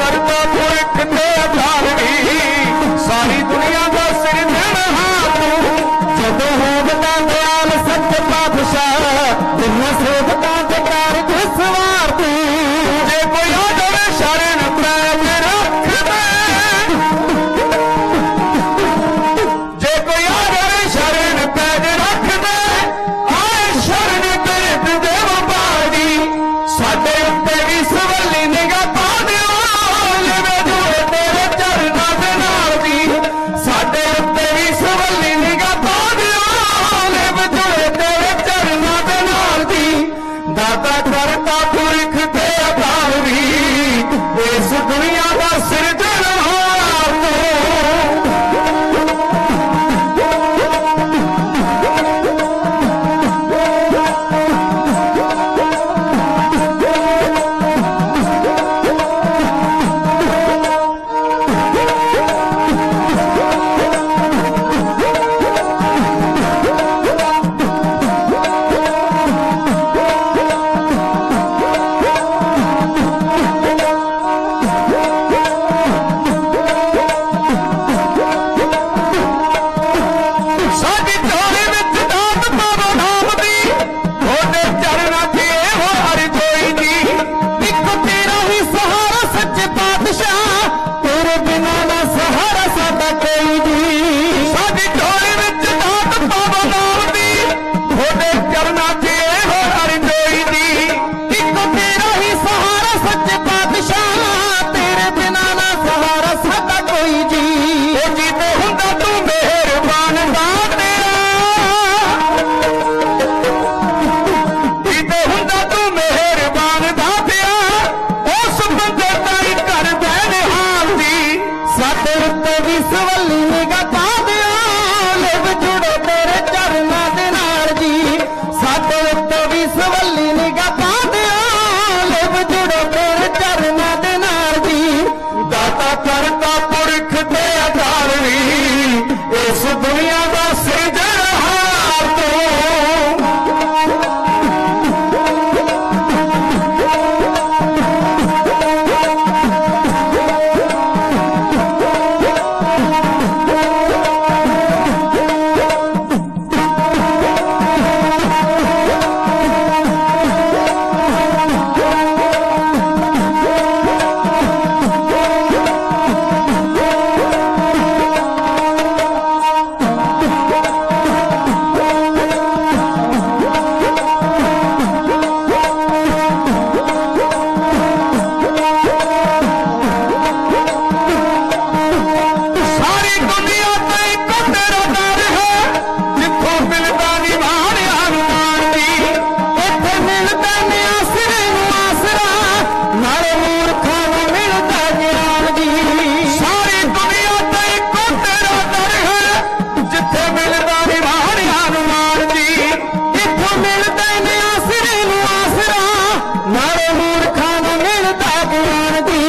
करता पुरख ते अधारवी सारी दुनिया का सिरजनहार तू जदों होवदा दयाल सच्चे पातशाह तेरा सेवकां दे कारज सवार तू जे कोई आदर शरण पैज रख दे जे कोई आदर शरण पैज रख दे आए शरण तेरे देव पाड़ी साडे उत्ते भी सवली निगाह पा दिओ लिवे जुड़े तेरे चरनां दे नाल जी साडे उत्ते भी सवली निगाह पा दिओ लिवे जुड़े तेरे चरनां दे नाल जी दाता करता पुरख ते अकाल भी इस दुनिया दा सिरजनहार तू साडी झोली विच दात पावो नाम दी थोड़े चरनां च एहो अरज़ोई दी इक तेरा ही सहारा सच्चे पातशाह तेरे बिना ना सहारा साडा कोई नी साडी झोली विच दात पावो नाम दी थोड़े चरनां च एहो अरज़ोई दी इक तेरा ही सहारा सच्चे पातशाह तेरे बिना ना सहारा साडा कोई जी ओ जीते हुंदा तू मेहरबान दा जीते हुंदा तू मेहरबान दातिया उस बंदे ताई कर बैने हाल दी साडे उत्ते भी सवली निगाह पा दिओ लिव जुड़े तेरे चरनां दे नाल जी साडे उत्ते भी सवली निगाह पा दिओ लिव जुड़े तेरे चरनां दे नाल जी दाता करता पुरख ते अधारवी इस दुनिया दा सिरजनहार तू सारी दुनिया ते इक तेरा दर है जिथों मिलदा निभाण हनुमान जी इत्थे मिलदा ने आसरे नूं आसरा नाले मूर्खां नूं मिलदा ज्ञान जी सारी दुनिया ते इक तेरा दर है जिथे मिलदा निभाण हनुमान जी इत्थों मिलदा ने आसरे नूं आसरा नाले मूर्खां नूं मिलदा ज्ञान जी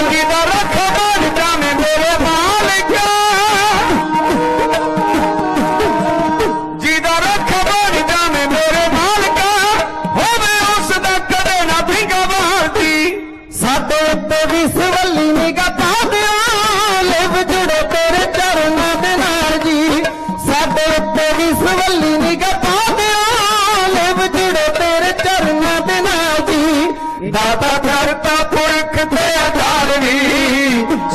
जिहदा रखवार जावे मेरे मालिका जिहदा रखवार जावे मेरे मालिका होवे उस दा कदे ना भिंगा मारदी साडे उत्ते भी सवली निगाह पा दिओ लिव जुड़े तेरे चरनां दे नाल जी साडे उत्ते भी सवली निगाह पा दिओ लिव जुड़े तेरे चरनां दे नाल जी दाता करता पुरख ते अधारवी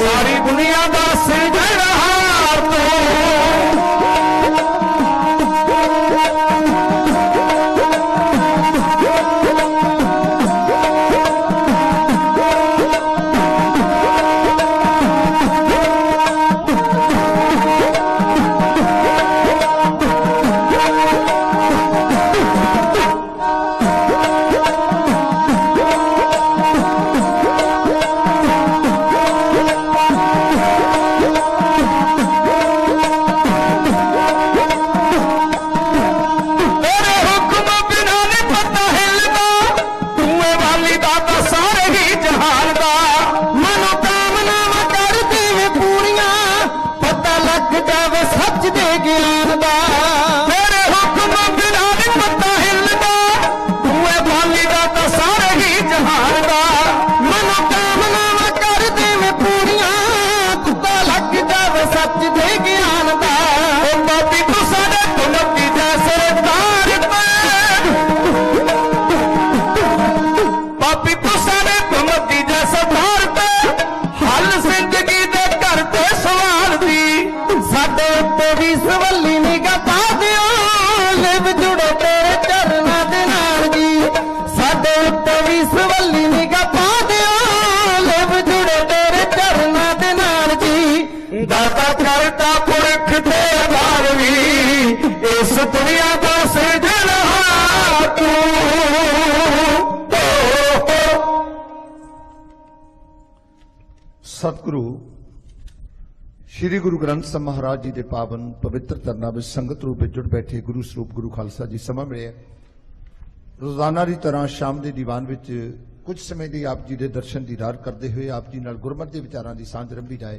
सारी दुनिया दा सिरजनहार तू सतगुरु श्री गुरु ग्रंथ साहिब महाराज जी के पावन पवित्र चरनां विच संगत रूप में जुड़ बैठे गुरु स्वरूप गुरु खालसा जी समा मिले रोजाना की तरह शाम के दीवान विच कुछ समय की आप जी के दर्शन दीदार करते हुए आप जी नाल गुरमत के विचारों की सांझ रंभी जाए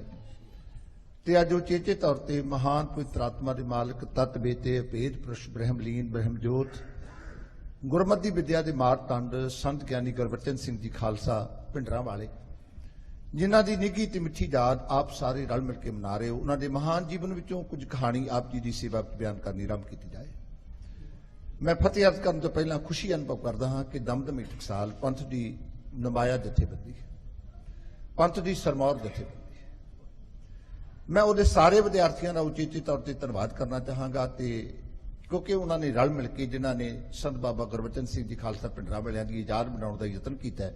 तो अज उचेचे तौर पर महान पवित्र आत्मा के मालक तत्त बेते अभेद पुरुष ब्रह्मलीन ब्रह्मजोत गुरमत की विद्या के मारतंड संत ज्ञानी गुरबचन सिंह जी खालसा भिंडरां वाले जिन्हां दी निੱਘੀ ते मिठी याद आप सारे रल मिल के मना रहे हो उन्होंने महान जीवन विचों कुछ कहानी आप जी की सेवा बयान करनी आरंभ की जाए। मैं फतेह अर्ज करने तो पहला खुशी अनुभव करता हाँ कि दमदमी टकसाल पंथ की नमाया जथेबंदी पंथ की सरमौर जथेबंदी मैं वो सारे विद्यार्थियों का उचेचे तौर पर धन्यवाद करना चाहांगा क्योंकि उन्होंने रल मिल के जिन्होंने संत बाबा गुरबचन सिंह जी खालसा भिंडरां वालियां की याद बनाने का यतन किया है।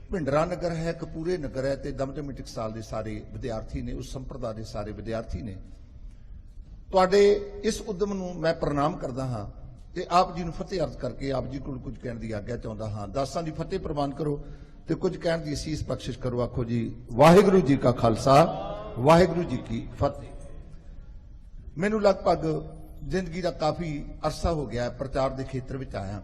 भिंडरां नगर है कपूरे नगर है तो दमदमी टकसाल के सारे विद्यार्थी ने उस संप्रदा के सारे विद्यार्थी ने तुहाडे इस उद्यम नूं मैं प्रणाम करता हाँ तो आप जी नूं फतेह अर्ज करके आप जी को कुछ कहने की आग्ञा चाहता हाँ। दासां दी फतेह प्रवान करो तो कुछ कहने की असीस बख्शिश करो। आखो जी वाहिगुरू जी का खालसा वाहिगुरू जी की फतेह। मैनूं लगभग जिंदगी का काफ़ी अरसा हो गया प्रचार के खेत्र में आया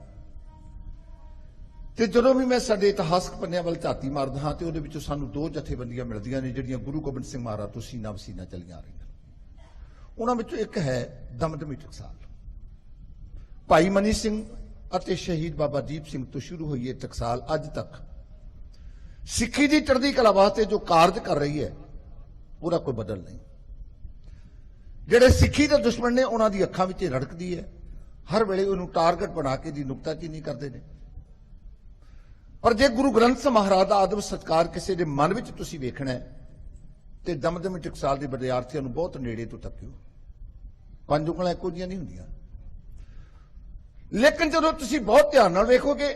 तो जो भी मैं साडे इतिहासक पन्नियां वाल झाती मारदा हाँ तो उहदे विचों सानूं दो जथेबंदियां मिलदियां ने जिहड़ियां गुरु गोबिंद सिंह महाराज तो सीना वसीना चलियां आ रहीआं। उन्हां विचों एक है दमदमी टकसाल भाई मनी सिंह अते शहीद बाबा दीप सिंह तो शुरू हुई है टकसाल अज तक सिक्खी की चढ़दी कला वास्ते जो कारज कर रही है उसका कोई बदल नहीं। जिहड़े सिक्खी के दुश्मन ने उन्हां दी अखां विच रड़कदी है हर वेले उहनूं टारगेट बना के दी नुकताचीनी करदे ने पर जे गुरु ग्रंथ साहिब महाराज का आदब सत्कार किसी के मन में तुसीं वेखना है तो दमदमी टकसाल के विद्यार्थियों को बहुत नेड़े तो तकियो पंज उंगलां इक्को जिहियां नहीं हुंदियां लेकिन जो तुसीं बहुत ध्यान नाल वेखोगे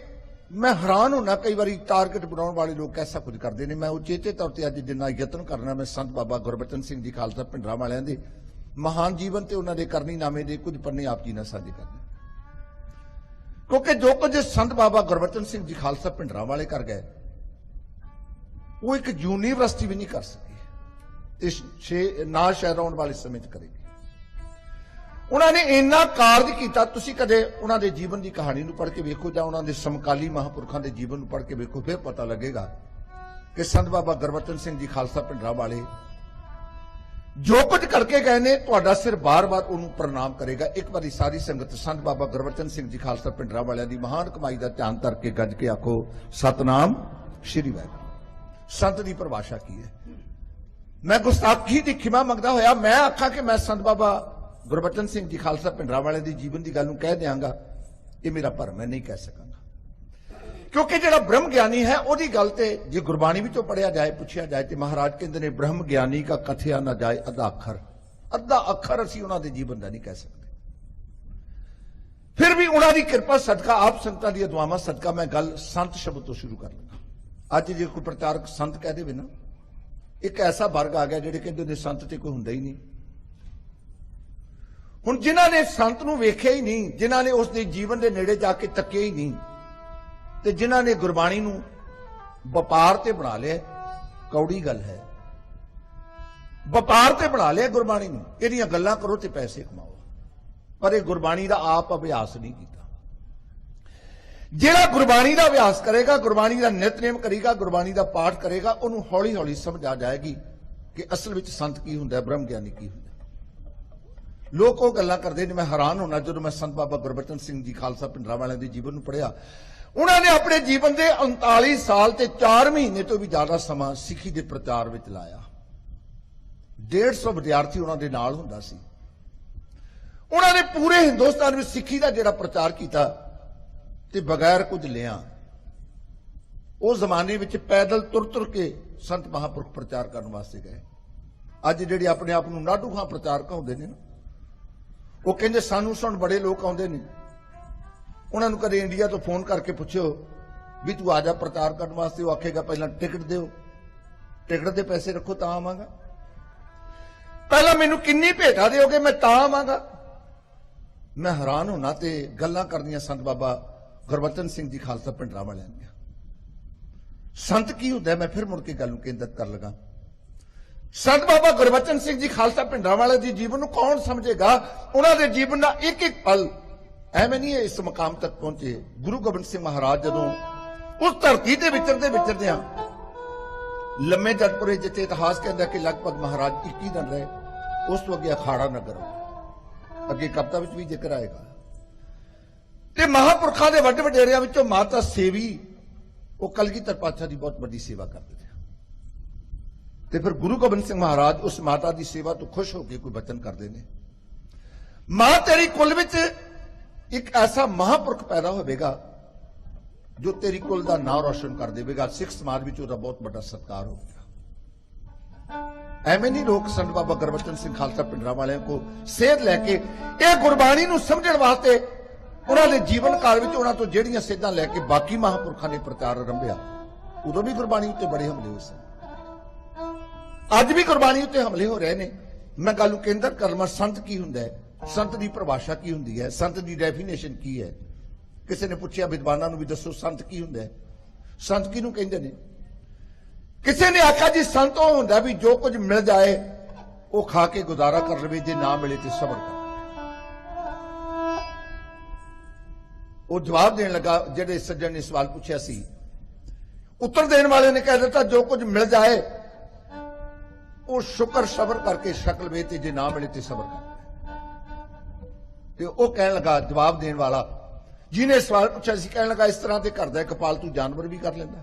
मैं हैरान होना कई बार टारगेट बनाने वाले लोग ऐसा कुछ करते हैं। मैं उचेचे तौर पर अज जिन्ना यतन करना मैं संत बाबा गुरबचन सिंह जी खालसा भिंडरां वालियां दे महान जीवन ते उन्हां दे करनी नामे दे कुछ पन्ने आप जी नाल साझे करने क्योंकि जो कुछ संत बाबा गुरबचन सिंह जी खालसा भिंडरां वाले कर गए वो एक यूनिवर्सिटी भी नहीं कर सकी ना शायद आने वाले समय करेगी। उन्होंने इन्ना कार्य किया तुसीं कदे उन्होंने जीवन की कहानी पढ़ के वेखो जां उन्होंने समकाली महापुरखों के जीवन पढ़ के वेखो फिर पता लगेगा कि संत बाबा गुरबचन सिंह जी खालसा भिंडरां वाले जो कुछ करके गए ने तुहाडा सिर बार बार उन्होंने प्रणाम करेगा। एक बार सारी संगत संत बाबा गुरबचन सिंह जी खालसा भिंडरां वालियां दी महान कमाई का ध्यान धर के गज के आखो सतनाम श्री वाहिगुरू। संत की परिभाषा की है मैं गुस्ताखी की खिमा मंगदा होया मैं आखा कि मैं संत बाबा गुरबचन सिंह जी खालसा भिंडरां वालियां दी जीवन की गल नूं कह देंगा ये मेरा भरम है नहीं कह सकांगा क्योंकि जिहड़ा ब्रह्म ज्ञानी है उहदी गल ते जे गुरबाणी विचों पढ़िया जाए पूछिया जाए तो महाराज कहते हैं ब्रह्म ज्ञानी का कथिया ना जाए अद्धा अखर असीं उन्हां दे जीवन का नहीं कह सकते। फिर भी उन्हां दी कृपा सदका आप संगतां दी दुआवां सदका मैं गल संत शब्द तो शुरू कर लगा। अज जे कोई प्रचारक संत कह देवे ना एक ऐसा वर्ग आ गया जिहड़े कहंदे ने संत ते कोई हुंदा ही नहीं। हुण जिन्हां ने संत नूं वेखिया ही नहीं जिन्हां ने उस दे जीवन दे नेड़े जाके तक्किया ही नहीं ते जिन्हां ने गुरबाणी नूं वपार ते बना लिया कौड़ी गल है वपार ते बना लिया गुरबाणी नूं इहदियां गल्लां करो ते पैसे कमाओ पर यह गुरबाणी दा आप अभ्यास नहीं कीता। जिहड़ा गुरबाणी दा अभ्यास करेगा गुरबाणी दा नितनेम करेगा गुरबाणी दा पाठ करेगा उन्होंने हौली हौली समझ आ जाएगी कि असल विच संत की हुंदा ब्रह्म ज्ञानी की हुंदा। लोग वो गल्लां करदे ने मैं हैरान होना जो मैं संत बाबा गुरबचन सिंह जी खालसा भिंडरां वालियां दे जीवन नूं पढ़िया उन्होंने अपने जीवन के 39 साल ते 4 महीने तो भी ज्यादा समा सिੱਖੀ के प्रचार में लाया। 150 विद्यार्थी उन्होंने नाल हुंदा सी। उन्होंने पूरे हिंदुस्तान में सिੱਖੀ का जिहड़ा प्रचार किया ते बगैर कुछ लिया उस जमाने में पैदल तुर तुर के संत महापुरख प्रचार करने वास्ते गए। अज जिहड़े अपने आप नूं नाडू खां प्रचार कहंदे ने वो कहंदे सानू सुण बड़े लोग आउंदे ने उन्होंने कदे इंडिया तो फोन करके पूछो भी तू आ जा प्रचार करने वास्ते वो आखेगा पहला टिकट दो टिकट के पैसे रखो तां आवांगा पहला मैनू किन्नी भेटा दोगे मैं तां आवांगा। मैं हैरान होना ते गल्लां करनियां संत बाबा गुरबचन सिंह जी खालसा भिंडरां वालियां दी संत की हुंदा है, मैं फिर मुड़ के गल नूं केंद्रित कर लगा। संत बाबा गुरबचन सिंह जी खालसा भिंडरांवाले जी जीवन नूं कौन समझेगा? उन्हां दे जीवन दा एक एक पल ਐਵੇਂ नहीं इस मुकाम तक पहुंचे। गुरु गोबिंद सिंह महाराज जदों उस धरती ते विचरदे लम्मे जटपुरे जिथे इतिहास कहता कि लगभग महाराज 21 दिन रहे, उस तो अगे अखाड़ा नगर अगे कविता विच भी जिक्र आएगा। ते महापुरखों के वड्डे वडेरियां विचों माता सेवी वो कलगीधर पातशाह की बहुत बड़ी सेवा करते थे। ते फिर गुरु गोबिंद सिंह महाराज उस माता की सेवा तो खुश होकर कोई वचन करते हैं, मां तेरी कुल विच एक ऐसा महापुरख पैदा होगा जो तेरी कुल का नाम रोशन कर देगा। सिख समाज में उसका बहुत बड़ा सत्कार हो गया। एवं नहीं लोग संत बाबा गुरबचन सिंह खालसा भिंडरांवाले को सेध लैके यह गुरबाणी नूं समझण वास्ते उन्होंने जीवन काल में उन्होंने तो जड़ियां सेधां लैके बाकी महापुरखों ने प्रचार आरंभिया। उदों भी गुरबाणी उत्ते बड़े हमले हुए सन, अज भी गुरबाणी उत्ते हमले हो रहे हैं। मैं गल नूं केंद्रित कर लवां, संत की हुंदा है, संत की परिभाषा की हुंदी है, संत की डेफिनेशन की है। किसी ने पूछा विद्वानां नूं भी दसो संत की हुंदा है, संत किहनूं कहिंदे ने? किसी ने आख्या जी संत वो हुंदा भी जो कुछ मिल जाए वो खा के गुजारा कर लवे, जे ना मिले तो सबर कर। वो जवाब देने लगा, जेडे सज्जन ने सवाल पूछा सी, उत्तर देने वाले ने कह दिता जो कुछ मिल जाए वो शुक्र सबर करके शक्ल वे, जे ना मिले तो सबर कर। वो कह लगा, जवाब देने वाला जिन्हें सवाल पूछा सी कहने लगा, इस तरह के घर का एक पालतू जानवर भी कर लेंदा,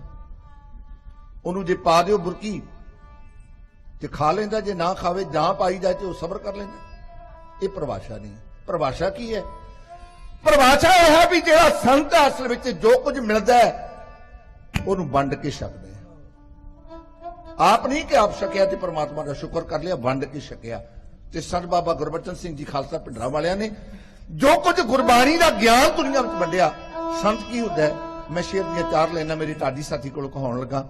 उन्होंने जे पा दिओ बुरकी ते खा लेंदा, जे ना खावे ना पाई जाए तो सबर कर लेंदा। ये परिभाषा नहीं। परिभाषा की है? परिभाषा यह है भी जेड़ा संत है असल में जो कुछ मिलता है उन्होंने वंड के छकदे है। आप नहीं कि आप छकिया तो परमात्मा का शुक्र कर लिया, वंड के छकिया। ते संत बाबा गुरबचन सिंह जी खालसा भिंडरांवालियां ने जो कुछ गुरबाणी का ज्ञान दुनिया में वंडिया। संत की हुंदा है? मैं शेर दी 4 लाइनां मेरी टाडी साथी कोलों कहाउण लगा।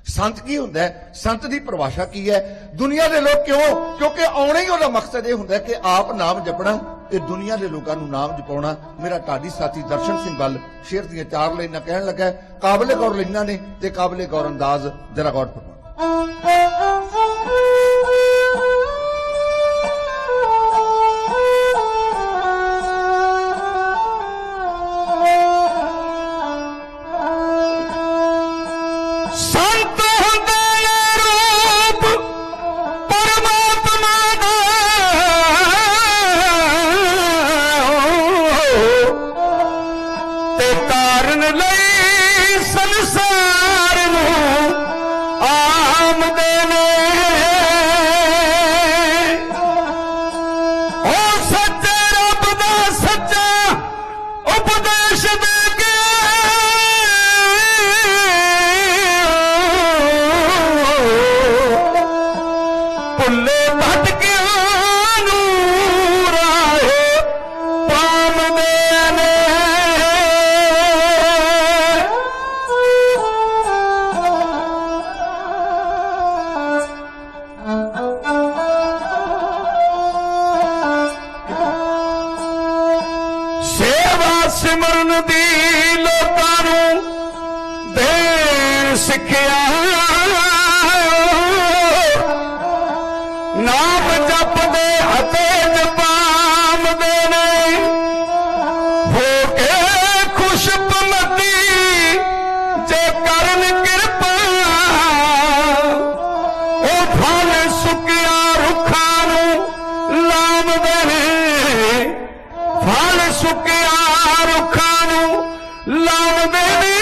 संत की हुंदा है? संत की परिभाषा की है? दुनिया के लोग क्यों? क्योंकि आने ही उसका मकसद यह हुंदा है कि आप नाम जपना ते दुनिया के लोगों को नाम जपाउणा। मेरा टाडी साथी दर्शन सिंह बल शेर दी 4 लाइनां कहण लगा, काबिले गौर लाइनां ने ते काबिले गौर अंदाज, जरा गौर फरमाओ। सिमरन दी लोकां नूं देण सिखिया, नाम जपदे अते जपामदे ने हो के खुशपमती जे करन किरपा। ओ फल सुकिया रुखां नूं लामदे ने, फल सुकिया रुखां नूं लामदे ने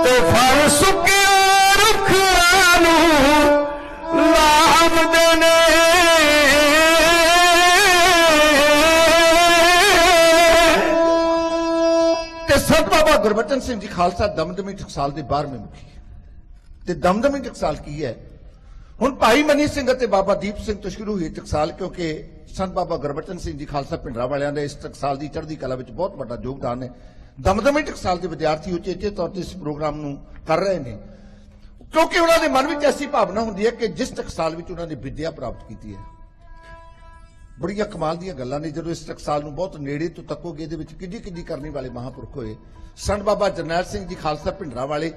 ते फल सुकिया रुखां नूं लामदे ने। ते संत बाबा गुरबचन सिंह जी खालसा दमदमी टकसाल के 12वें मुखी ते दमदमी टकसाल की है। हुण भाई मनी सिंह ते बाबा दीप सिंह तो शुरू हुई टकसाल, क्योंकि संत बाबा गुरबचन सिंह जी खालसा भिंडरांवालियां दे इस टकसाल की चढ़ती कला में बहुत बड़ा योगदान है। दमदमी टकसाल के विद्यार्थी उचेचे तौर पर इस प्रोग्राम नूं कर रहे हैं, क्योंकि उन्होंने मन में ऐसी भावना होंदी है कि जिस टकसाल में उन्होंने विद्या प्राप्त की है ਬੜੀਆਂ ਕਮਾਲ ਦੀਆਂ ਗੱਲਾਂ ਨੇ। ਜਦੋਂ ਇਸ ਟਕਸਾਲ ਨੂੰ ਬਹੁਤ ਨੇੜੇ ਤੋਂ ਤੱਕੋਗੇ ਇਹਦੇ ਵਿੱਚ ਕਿੱਡੀ ਕਿੱਡੀ ਕਰਨੀ ਵਾਲੇ ਮਹਾਂਪੁਰਖ ਹੋਏ। ਸੰਤ ਬਾਬਾ ਜਰਨੈਲ ਸਿੰਘ ਜੀ ਖਾਲਸਾ ਭਿੰਡਰਾਂ ਵਾਲੇ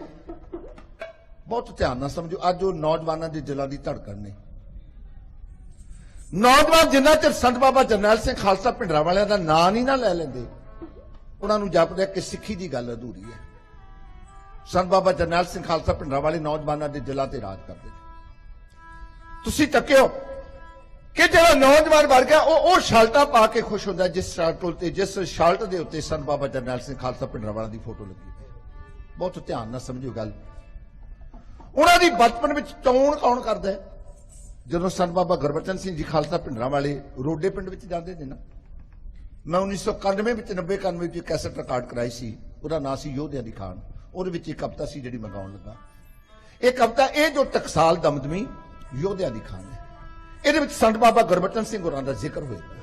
ਬਹੁਤ ਧਿਆਨ ਨਾਲ ਸਮਝੋ। ਅੱਜ ਉਹ ਨੌਜਵਾਨਾਂ ਦੇ ਦਿਲਾਂ ਦੀ ਧੜਕਣ ਨੇ। ਨੌਜਵਾਨ ਜਿੰਨਾ ਚਿਰ ਸੰਤ ਬਾਬਾ ਜਰਨੈਲ ਸਿੰਘ ਖਾਲਸਾ ਭਿੰਡਰਾਂ ਵਾਲਿਆਂ ਦਾ ਨਾਂ ਨਹੀਂ ਨਾ ਲੈ ਲੈਂਦੇ, ਉਹਨਾਂ ਨੂੰ ਜਾਪਦਾ ਕਿ ਸਿੱਖੀ ਦੀ ਗੱਲ ਅਧੂਰੀ ਹੈ। ਸੰਤ ਬਾਬਾ ਜਰਨੈਲ ਸਿੰਘ ਖਾਲਸਾ ਭਿੰਡਰਾਂ ਵਾਲੇ ਨੌਜਵਾਨਾਂ ਦੇ ਦਿਲਾਂ ਤੇ ਰਾਜ ਕਰਦੇ ਨੇ। ਤੁਸੀਂ ਤੱਕਿਓ ਕਿ ਜਿਹੜਾ ਨੌਜਵਾਨ ਵਰ ਗਿਆ ਉਹ ਸ਼ਾਲਟਾ ਪਾ ਕੇ ਖੁਸ਼ ਹੁੰਦਾ ਜਿਸ ਸ਼ਾਲਟ ਉੱਤੇ, ਜਿਸ ਸ਼ਾਲਟ ਦੇ ਉੱਤੇ ਸੰਤ ਬਾਬਾ ਜਰਨੈਲ ਸਿੰਘ ਖਾਲਸਾ ਭਿੰਡਰਾਂ ਵਾਲਿਆਂ ਦੀ ਫੋਟੋ ਲੱਗੀ ਹੋਈ। ਬਹੁਤ ਧਿਆਨ ਨਾਲ ਸਮਝਿਓ ਗੱਲ। ਉਹਨਾਂ ਦੀ ਬਚਪਨ ਵਿੱਚ ਚੋਣ ਕੌਣ ਕਰਦਾ ਹੈ? ਜਦੋਂ ਸੰਤ ਬਾਬਾ ਗੁਰਬਚਨ ਸਿੰਘ ਜੀ ਖਾਲਸਾ ਭਿੰਡਰਾਂ ਵਾਲੇ ਰੋਡੇ ਪਿੰਡ ਵਿੱਚ ਜਾਂਦੇ ਨੇ ਨਾ, ਮੈਂ 1991 ਵਿੱਚ 90-91 ਵਿੱਚ ਕੈਸਟ ਰਿਕਾਰਡ ਕਰਾਈ ਸੀ। ਉਹਦਾ ਨਾਂ ਸੀ ਯੋਧਿਆਂ ਦੀ ਖਾਨ। ਉਹਦੇ ਵਿੱਚ ਇੱਕ ਕਵਿਤਾ ਸੀ ਜਿਹੜੀ ਮੈਂ ਗਾਉਣ ਲੱਗਾ। ਇਹ ਕਵਿਤਾ ਇਹ ਜੋ ਟਕਸਾਲ ਦਮਦਮੀ ਯੋਧਿਆਂ ਦੀ ਖਾਨ ਹੈ, ਇਹਦੇ ਵਿੱਚ ਸੰਤ ਬਾਬਾ ਗੁਰਬਚਨ ਸਿੰਘ ਹੋਰਾਂ ਦਾ ਜ਼ਿਕਰ ਹੋਏਗਾ।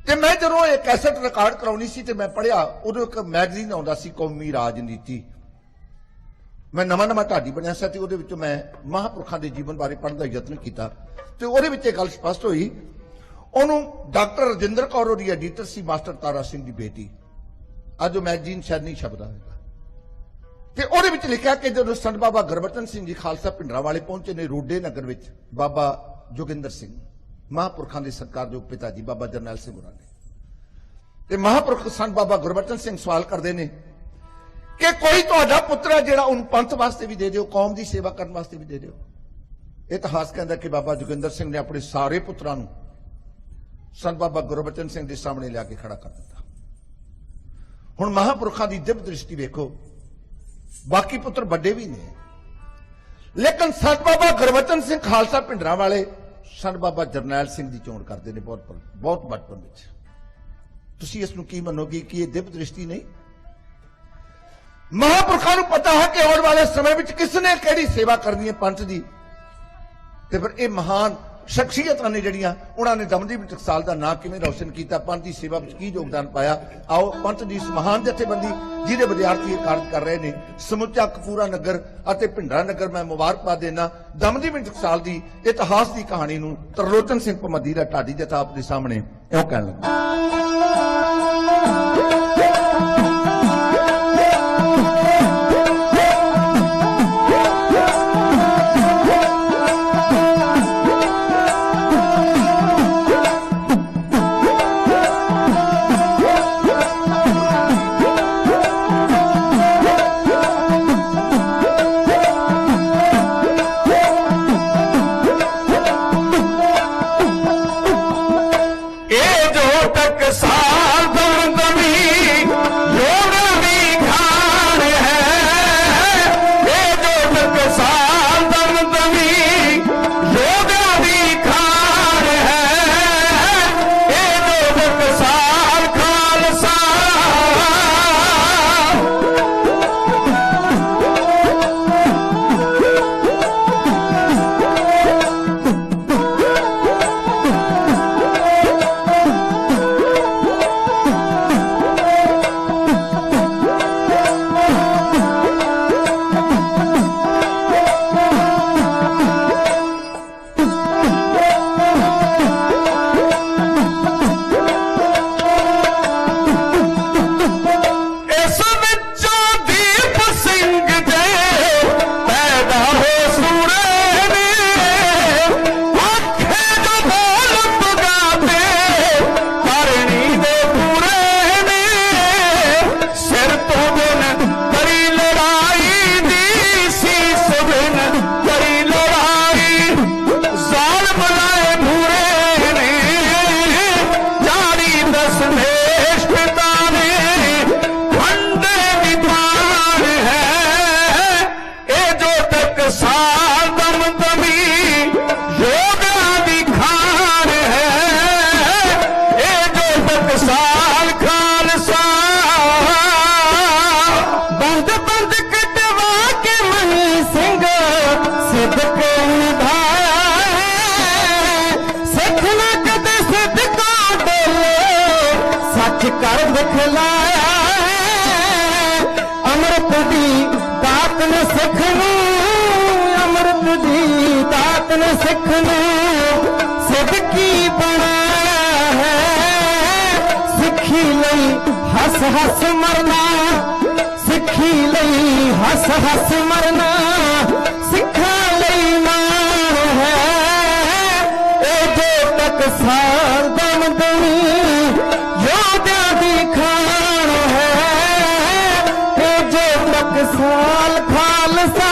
ਤੇ ਮੈਂ ਜਦੋਂ ਇਹ ਕੈਸਟ ਰਿਕਾਰਡ ਕਰਾਉਣੀ ਸੀ ਤੇ ਮੈਂ ਪੜ੍ਹਿਆ, ਉਦੋਂ ਇੱਕ ਮੈਗਜ਼ੀਨ ਆਉਂਦਾ ਸੀ ਕੌਮੀ ਰਾਜਨੀਤੀ। ਮੈਂ ਨਵਾਂ ਢਾਡੀ ਬਣਿਆ ਸੀ ਤੇ ਉਹਦੇ ਵਿੱਚੋਂ ਮੈਂ ਮਹਾਂਪੁਰਖਾਂ ਦੇ ਜੀਵਨ ਬਾਰੇ ਪੜ੍ਹਨ ਦਾ ਯਤਨ ਕੀਤਾ ਤੇ ਉਹਦੇ ਵਿੱਚ ਇਹ ਗੱਲ ਸਪਸ਼ਟ ਹੋਈ। ਉਹਨੂੰ ਡਾਕਟਰ ਰਜਿੰਦਰ ਕੌਰ ਉਹਦੀ ਐਡੀਟਰ ਸੀ, ਮਾਸਟਰ ਤਾਰਾ ਸਿੰਘ ਦੀ ਬੇਟੀ। ਅੱਜ ਉਹ ਮੈਗਜ਼ੀਨ ਸ਼ਾਇਦ ਨਹੀਂ ਛਪਦਾ ਹੋਏਗਾ। ਤੇ ਉਹਦੇ ਵਿੱਚ ਲਿਖਿਆ ਕਿ ਜਦੋਂ ਸੰਤ ਬਾਬਾ ਗੁਰਬਚਨ ਸਿੰਘ ਜੀ ਖਾਲਸਾ ਭਿੰਡਰਾਂ ਵਾਲੇ ਪਹੁੰਚੇ ਨੇ ਰੋਡੇ ਨਗਰ ਵਿੱਚ, ਬਾਬਾ ਜੋਗਿੰਦਰ ਸਿੰਘ ਮਹਾਂਪੁਰਖਾਂ ਦੇ ਸਤਿਕਾਰਯੋਗ ਪਿਤਾ ਜੀ ਬਾਬਾ ਜਰਨੈਲ ਸਿੰਘ ਹੋਰਾਂ ਨੇ, ਤੇ ਮਹਾਂਪੁਰਖ ਸੰਤ ਬਾਬਾ ਗੁਰਬਚਨ ਸਿੰਘ ਸਵਾਲ ਕਰਦੇ ਨੇ ਕਿ ਕੋਈ ਤੁਹਾਡਾ ਪੁੱਤਰ ਹੈ ਜਿਹੜਾ ਉਹਨੂੰ ਪੰਥ ਵਾਸਤੇ ਵੀ ਦੇ ਦਿਓ, ਕੌਮ ਦੀ ਸੇਵਾ ਕਰਨ ਵਾਸਤੇ ਵੀ ਦੇ ਦਿਓ। ਇਤਿਹਾਸ ਕਹਿੰਦਾ ਕਿ ਬਾਬਾ ਜੋਗਿੰਦਰ ਸਿੰਘ ਨੇ ਆਪਣੇ ਸਾਰੇ ਪੁੱਤਰਾਂ ਨੂੰ ਸੰਤ ਬਾਬਾ ਗੁਰਬਚਨ ਸਿੰਘ ਦੇ ਸਾਹਮਣੇ ਲਿਆ ਕੇ ਖੜਾ ਕਰ ਦਿੱਤਾ। ਹੁਣ ਮਹਾਂਪੁਰਖਾਂ ਦੀ ਦਿਵ ਦ੍ਰਿਸ਼ਟੀ ਵੇਖੋ, ਬਾਕੀ ਪੁੱਤਰ ਵੱਡੇ ਵੀ ਨੇ, ਲੇਕਿਨ ਸੰਤ ਬਾਬਾ ਗੁਰਬਚਨ ਸਿੰਘ ਖਾਲਸਾ ਭਿੰਡਰਾਂ ਵਾਲੇ ਸੰਤ ਬਾਬਾ ਜਰਨੈਲ ਸਿੰਘ ਦੀ ਚੋਣ ਕਰਦੇ ਨੇ ਬਹੁਤ ਬਚਪਨ ਵਿੱਚ। ਤੁਸੀਂ ਇਸ ਨੂੰ ਕੀ ਮੰਨੋਗੇ ਕਿ ਇਹ ਦਿਵ ਦ੍ਰਿਸ਼ਟੀ ਨਹੀਂ? ਮਹਾਂਪੁਰਖਾਂ ਨੂੰ ਪਤਾ ਹੈ ਕਿ ਆਉਣ ਵਾਲੇ ਸਮੇਂ ਵਿੱਚ ਕਿਸ ਨੇ ਕਿਹੜੀ ਸੇਵਾ ਕਰਨੀ ਹੈ ਪੰਥ ਦੀ, ਤੇ ਫਿਰ ਇਹ ਮਹਾਨ ਸ਼ਖਸੀਅਤਾਂ ਨੇ ਜਿਹੜੀਆਂ ਉਹਨਾਂ ਨੇ ਦਮਦਮੀ ਟਕਸਾਲ ਦਾ ਨਾਂ ਕਿਵੇਂ ਰੌਸ਼ਨ ਕੀਤਾ, ਪੰਥ ਦੀ ਸੇਵਾ ਵਿੱਚ ਕੀ ਯੋਗਦਾਨ ਪਾਇਆ। ਆਓ ਪੰਥ ਦੀ ਇਸ ਮਹਾਨ ਜਥੇਬੰਦੀ ਜਿਹਦੇ ਵਿਦਿਆਰਥੀ ਇਹ ਕਾਰਜ ਕਰ ਰਹੇ ਨੇ, ਸਮੁੱਚਾ ਕਪੂਰਾ ਨਗਰ ਅਤੇ ਭਿੰਡਰਾਂ ਨਗਰ ਮੈਂ ਮੁਬਾਰਕਬਾਦ ਦੇਣਾ। ਦਮਦਮੀ ਟਕਸਾਲ ਦੀ ਇਤਿਹਾਸ ਦੀ ਕਹਾਣੀ ਨੂੰ ਤਰਲੋਚਨ ਸਿੰਘ ਭਮੱਦੀ ਦਾ ਢਾਡੀ ਜਥਾ ਆਪ ਦੇ ਸਾਹਮਣੇ ਇਉਂ ਕਹਿਣ ਲੱਗਾ। कर दिखलाया अमृत दी दात ने सिख नूं, अमृत दी दात ने सिख नूं ਵੇਦ ਕੀ ਬਣਾਇਆ ਹੈ ਸਿੱਖੀ ਲਈ ਹੱਸ ਹੱਸ ਮਰਨਾ ਸਿੱਖੀ ਲਈ ਹੱਸ ਹੱਸ ਮਰਨਾ ਸਿੱਖਾਂ ਲਈ ਮਾਣ ਹੈ ਇਹ ਜੋ ਟਕਸਾਲ ਦਮਦਮੀ ਯੋਧਿਆਂ ਦੀ ਖਾਣ ਹੈ ਇਹ ਜੋ ਟਕਸਾਲ ਖਾਲਸਾ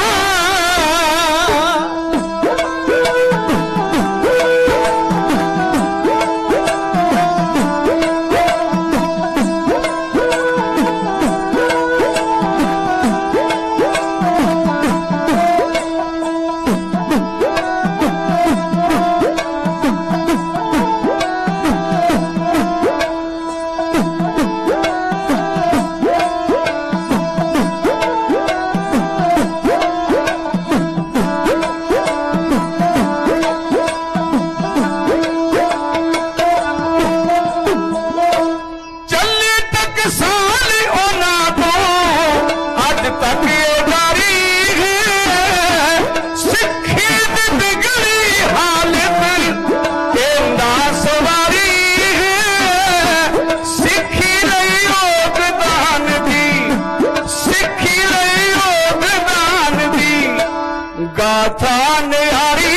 गाथा निहारी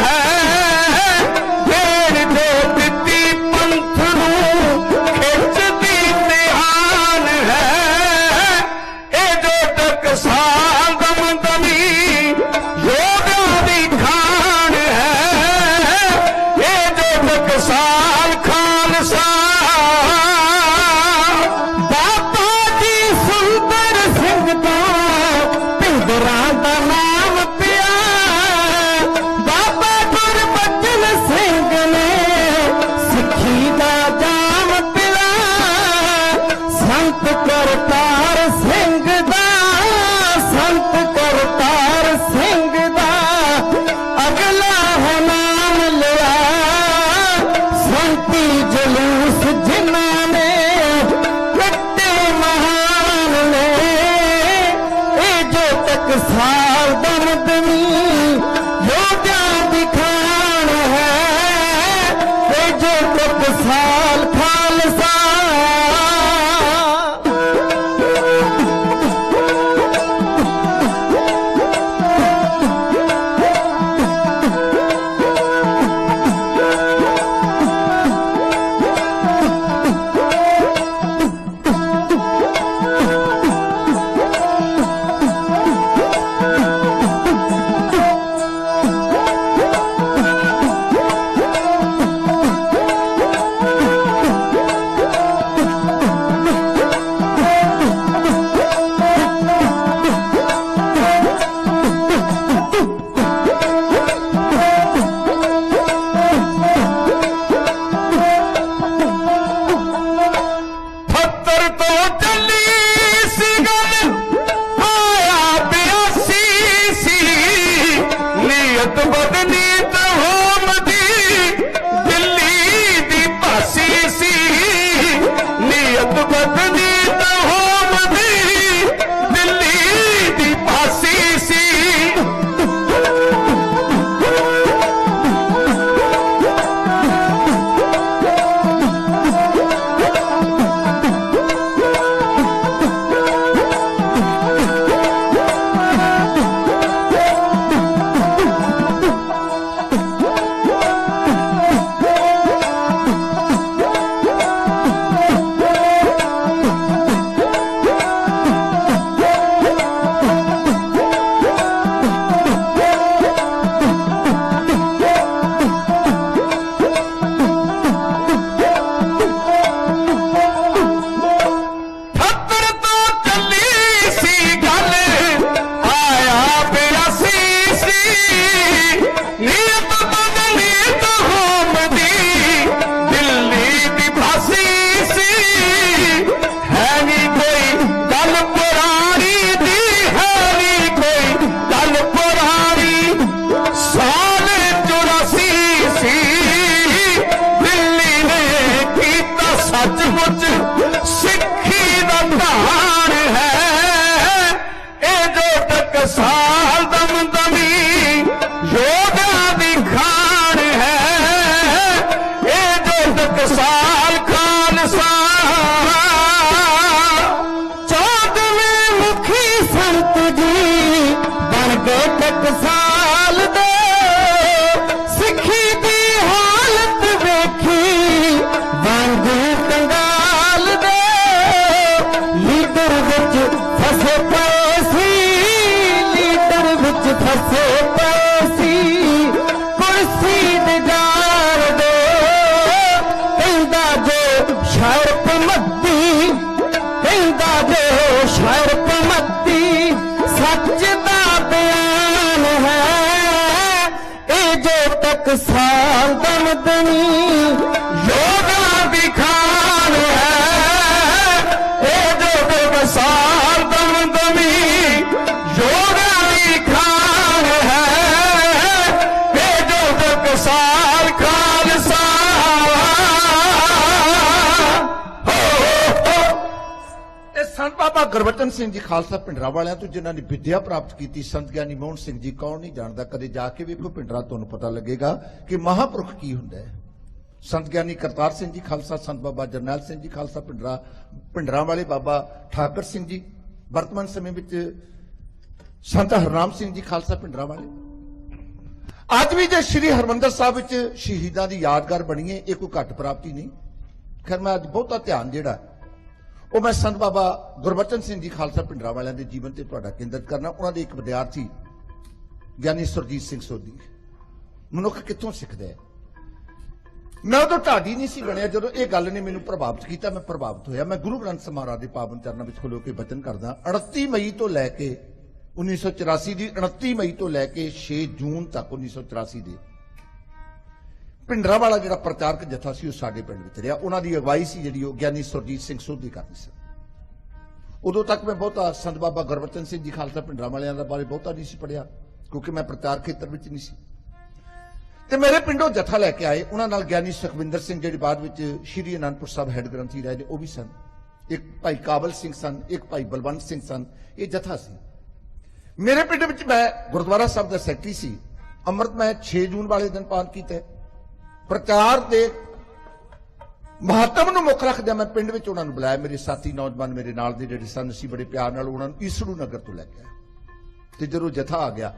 है देर जो दिती पंथ नूं खिचदी ध्यान है ए जो टकसाल दमदमी योद्धा दी खान है ए जो टकसाल खालसा बाबा जी सुंदर सिंह दा पिंजरा दा करतार सिंह दा संत करतार सिंह दा अगला है नाम लिया संती जुलूस जिन्हां ने कट्टे महान ने ए जो टकसाल दमदमी योद्धा दी खान है ए जो टकसाल खालसा ਸੰਤ ਜੀ ਬਣ ਗਏ ਟਕਸਾਲ ਦੇ ਸਿੱਖੀ ਦੀ ਹਾਲਤ ਵੇਖੀ ਵਾਂਗੂ ਕੰਗਾਲ ਦੇ ਲੀਡਰ ਵਿੱਚ ਫਸੇ ਪਏ ਸੀ ਲੀਡਰ ਵਿੱਚ ਫਸੇ ਪਏ ਸੀ ਕੁਰਸੀ ਨਿਗਾਰ ਦੇ ਕਹਿੰਦਾ ਜੋ ਸ਼ਾਇਰ ਪਮੱਤੀ ਕਹਿੰਦਾ ਜੋ ਸ਼ਾਇਰ ਪਮੱਤੀ ਸੱਚ ਦਾ ਬਿਆਨ ਹੈ ਇਹ ਜੋ ਟਕਸਾਲ ਦਮਦਮੀ ਯੋਧਾ ਦੀ ਖਾਨ ਹੈ ਇਹ ਜੋ ਟਕਸਾਲ ਦਮਦਮੀ ਯੋਧਾ ਦੀ ਖਾਨ ਹੈ ਇਹ ਜੋ ਟਕਸਾਲ ਖਾਲਸਾ ਇਹ ਸੰਤ ਬਾਬਾ ਗੁਰਬਚਨ ਸਿੰਘ ਜੀ ਖਾਲਸਾ ਪਿੰਡਰਾ ਵਾਲਿਆਂ ਤੋਂ ਜਿਨ੍ਹਾਂ ਨੇ ਵਿਦਿਆ ਪ੍ਰਾਪਤ ਕੀਤੀ। ਸੰਤ ਗਿਆਨੀ ਮੋਹਨ ਸਿੰਘ ਜੀ ਕੌਣ ਨਹੀਂ ਜਾਣਦਾ, ਕਦੇ ਜਾ ਕੇ ਵੇਖੋ ਪਿੰਡਰਾ, ਤੁਹਾਨੂੰ ਪਤਾ ਲੱਗੇਗਾ ਕਿ ਮਹਾਂਪੁਰਖ ਕੀ ਹੁੰਦਾ ਹੈ। ਸੰਤ ਗਿਆਨੀ ਕਰਤਾਰ ਸਿੰਘ ਜੀ ਖਾਲਸਾ, ਸੰਤ ਬਾਬਾ ਜਰਨੈਲ ਸਿੰਘ ਜੀ ਖਾਲਸਾ ਪਿੰਡਰਾ ਵਾਲੇ, ਬਾਬਾ ਠਾਕਰ ਸਿੰਘ ਜੀ, ਵਰਤਮਾਨ ਸਮੇਂ ਵਿੱਚ ਸੰਤ ਹਰਨਾਮ ਸਿੰਘ ਜੀ ਖਾਲਸਾ ਪਿੰਡਰਾ ਵਾਲੇ। ਅੱਜ ਵੀ ਜੇ ਸ੍ਰੀ ਹਰਮੰਦਰ ਸਾਹਿਬ ਵਿੱਚ ਸ਼ਹੀਦਾਂ ਦੀ ਯਾਦਗਾਰ ਬਣੀਏ, ਇਹ ਕੋਈ ਘੱਟ ਪ੍ਰਾਪਤੀ ਨਹੀਂ। ਖੈਰ ਮੈਂ ਅੱਜ ਬਹੁਤਾ ਧਿਆਨ ਜਿਹੜਾ ਉਹ ਮੈਂ ਸੰਤ ਬਾਬਾ ਗੁਰਬਚਨ ਸਿੰਘ ਜੀ ਖਾਲਸਾ ਪਿੰਡਰਾ ਵਾਲਿਆਂ ਦੇ ਜੀਵਨ ਤੇ ਤੁਹਾਡਾ ਕੇਂਦਰਿਤ ਕਰਨਾ। ਉਹਨਾਂ ਦੇ ਇੱਕ ਵਿਦਿਆਰਥੀ ਗਿਆਨੀ ਸੁਰਜੀਤ ਸਿੰਘ ਸੋਢੀ, ਮਨੁੱਖ ਕਿੱਥੋਂ ਸਿੱਖਦਾ ਹੈ। ਮੈਂ ਉਦੋਂ ਢਾਡੀ ਨਹੀਂ ਸੀ ਬਣਿਆ ਜਦੋਂ ਇਹ ਗੱਲ ਨੇ ਮੈਨੂੰ ਪ੍ਰਭਾਵਿਤ ਕੀਤਾ, ਮੈਂ ਪ੍ਰਭਾਵਿਤ ਹੋਇਆ। ਮੈਂ ਗੁਰੂ ਗ੍ਰੰਥ ਸਾਹਿਬ ਮਹਾਰਾਜ ਦੇ ਪਾਵਨ ਚਰਨਾਂ ਵਿੱਚ ਖਲੋ ਕੇ ਬਚਨ ਕਰਦਾ। 29 ਮਈ ਤੋਂ ਲੈ ਕੇ 1984 ਦੀ 29 ਮਈ ਤੋਂ ਲੈ ਕੇ 6 ਜੂਨ ਤੱਕ 1984 ਦੇ ਪਿੰਡਰਾ ਵਾਲਾ ਜਿਹੜਾ ਪ੍ਰਚਾਰਕ ਜਥਾ ਸੀ ਉਹ ਸਾਡੇ ਪਿੰਡ ਵਿੱਚ ਰਿਹਾ। ਉਹਨਾਂ ਦੀ ਅਗਵਾਈ ਸੀ ਜਿਹੜੀ ਉਹ ਗਿਆਨੀ ਸੁਰਜੀਤ ਸਿੰਘ ਸੋਢੀ ਕਰਦੇ ਸਨ। ਉਦੋਂ ਤੱਕ ਮੈਂ ਬਹੁਤਾ ਸੰਤ ਬਾਬਾ ਗੁਰਬਚਨ ਸਿੰਘ ਜੀ ਖਾਲਸਾ ਪਿੰਡਰਾ ਵਾਲਿਆਂ ਦਾ ਬਾਰੇ ਬਹੁਤਾ ਨਹੀਂ ਸੀ ਪੜਿਆ, ਕਿਉਂਕਿ ਮੈਂ ਪ੍ਰਚਾਰ ਖੇਤਰ ਵਿੱਚ ਨਹੀਂ ਸੀ। ਤੇ ਮੇਰੇ ਪਿੰਡੋਂ ਜਥਾ ਲੈ ਕੇ ਆਏ, ਉਹਨਾਂ ਨਾਲ ਗਿਆਨੀ ਸੁਖਵਿੰਦਰ ਸਿੰਘ ਜਿਹੜੇ ਬਾਅਦ ਵਿੱਚ ਸ਼੍ਰੀ ਅਨੰਦਪੁਰ ਸਾਹਿਬ ਹੈੱਡ ਗ੍ਰੰਥੀ ਰਹੇ ਨੇ ਉਹ ਵੀ ਸਨ। ਇੱਕ ਭਾਈ ਕਾਬਲ ਸਿੰਘ ਸਨ, ਇੱਕ ਭਾਈ ਬਲਵੰਤ ਸਿੰਘ ਸਨ। ਇਹ ਜਥਾ ਸੀ। ਮੇਰੇ ਪਿੰਡ ਵਿੱਚ ਮੈਂ ਗੁਰਦੁਆਰਾ ਸਾਹਿਬ ਦਾ ਸੈਕਟਰੀ ਸੀ। ਅੰਮ੍ਰਿਤ ਮੈਂ 6 ਜੂਨ ਵਾਲੇ ਦਿਨ ਪਾਨ ਕੀਤਾ। ਪ੍ਰਚਾਰ ਦੇ ਮਹੱਤਵ ਨੂੰ ਮੁੱਖ ਰੱਖਦਿਆਂ ਮੈਂ ਪਿੰਡ ਵਿੱਚ ਉਹਨਾਂ ਨੂੰ ਬੁਲਾਇਆ। ਮੇਰੇ ਸਾਥੀ ਨੌਜਵਾਨ ਮੇਰੇ ਨਾਲ ਦੇ ਜਿਹੜੇ ਸਨ, ਅਸੀਂ ਬੜੇ ਪਿਆਰ ਨਾਲ ਉਹਨਾਂ ਨੂੰ ਈਸੜੂ ਨਗਰ ਤੋਂ ਲੈ ਕੇ ਆਏ। ਤੇ ਜਦੋਂ ਜਥਾ ਆ ਗਿਆ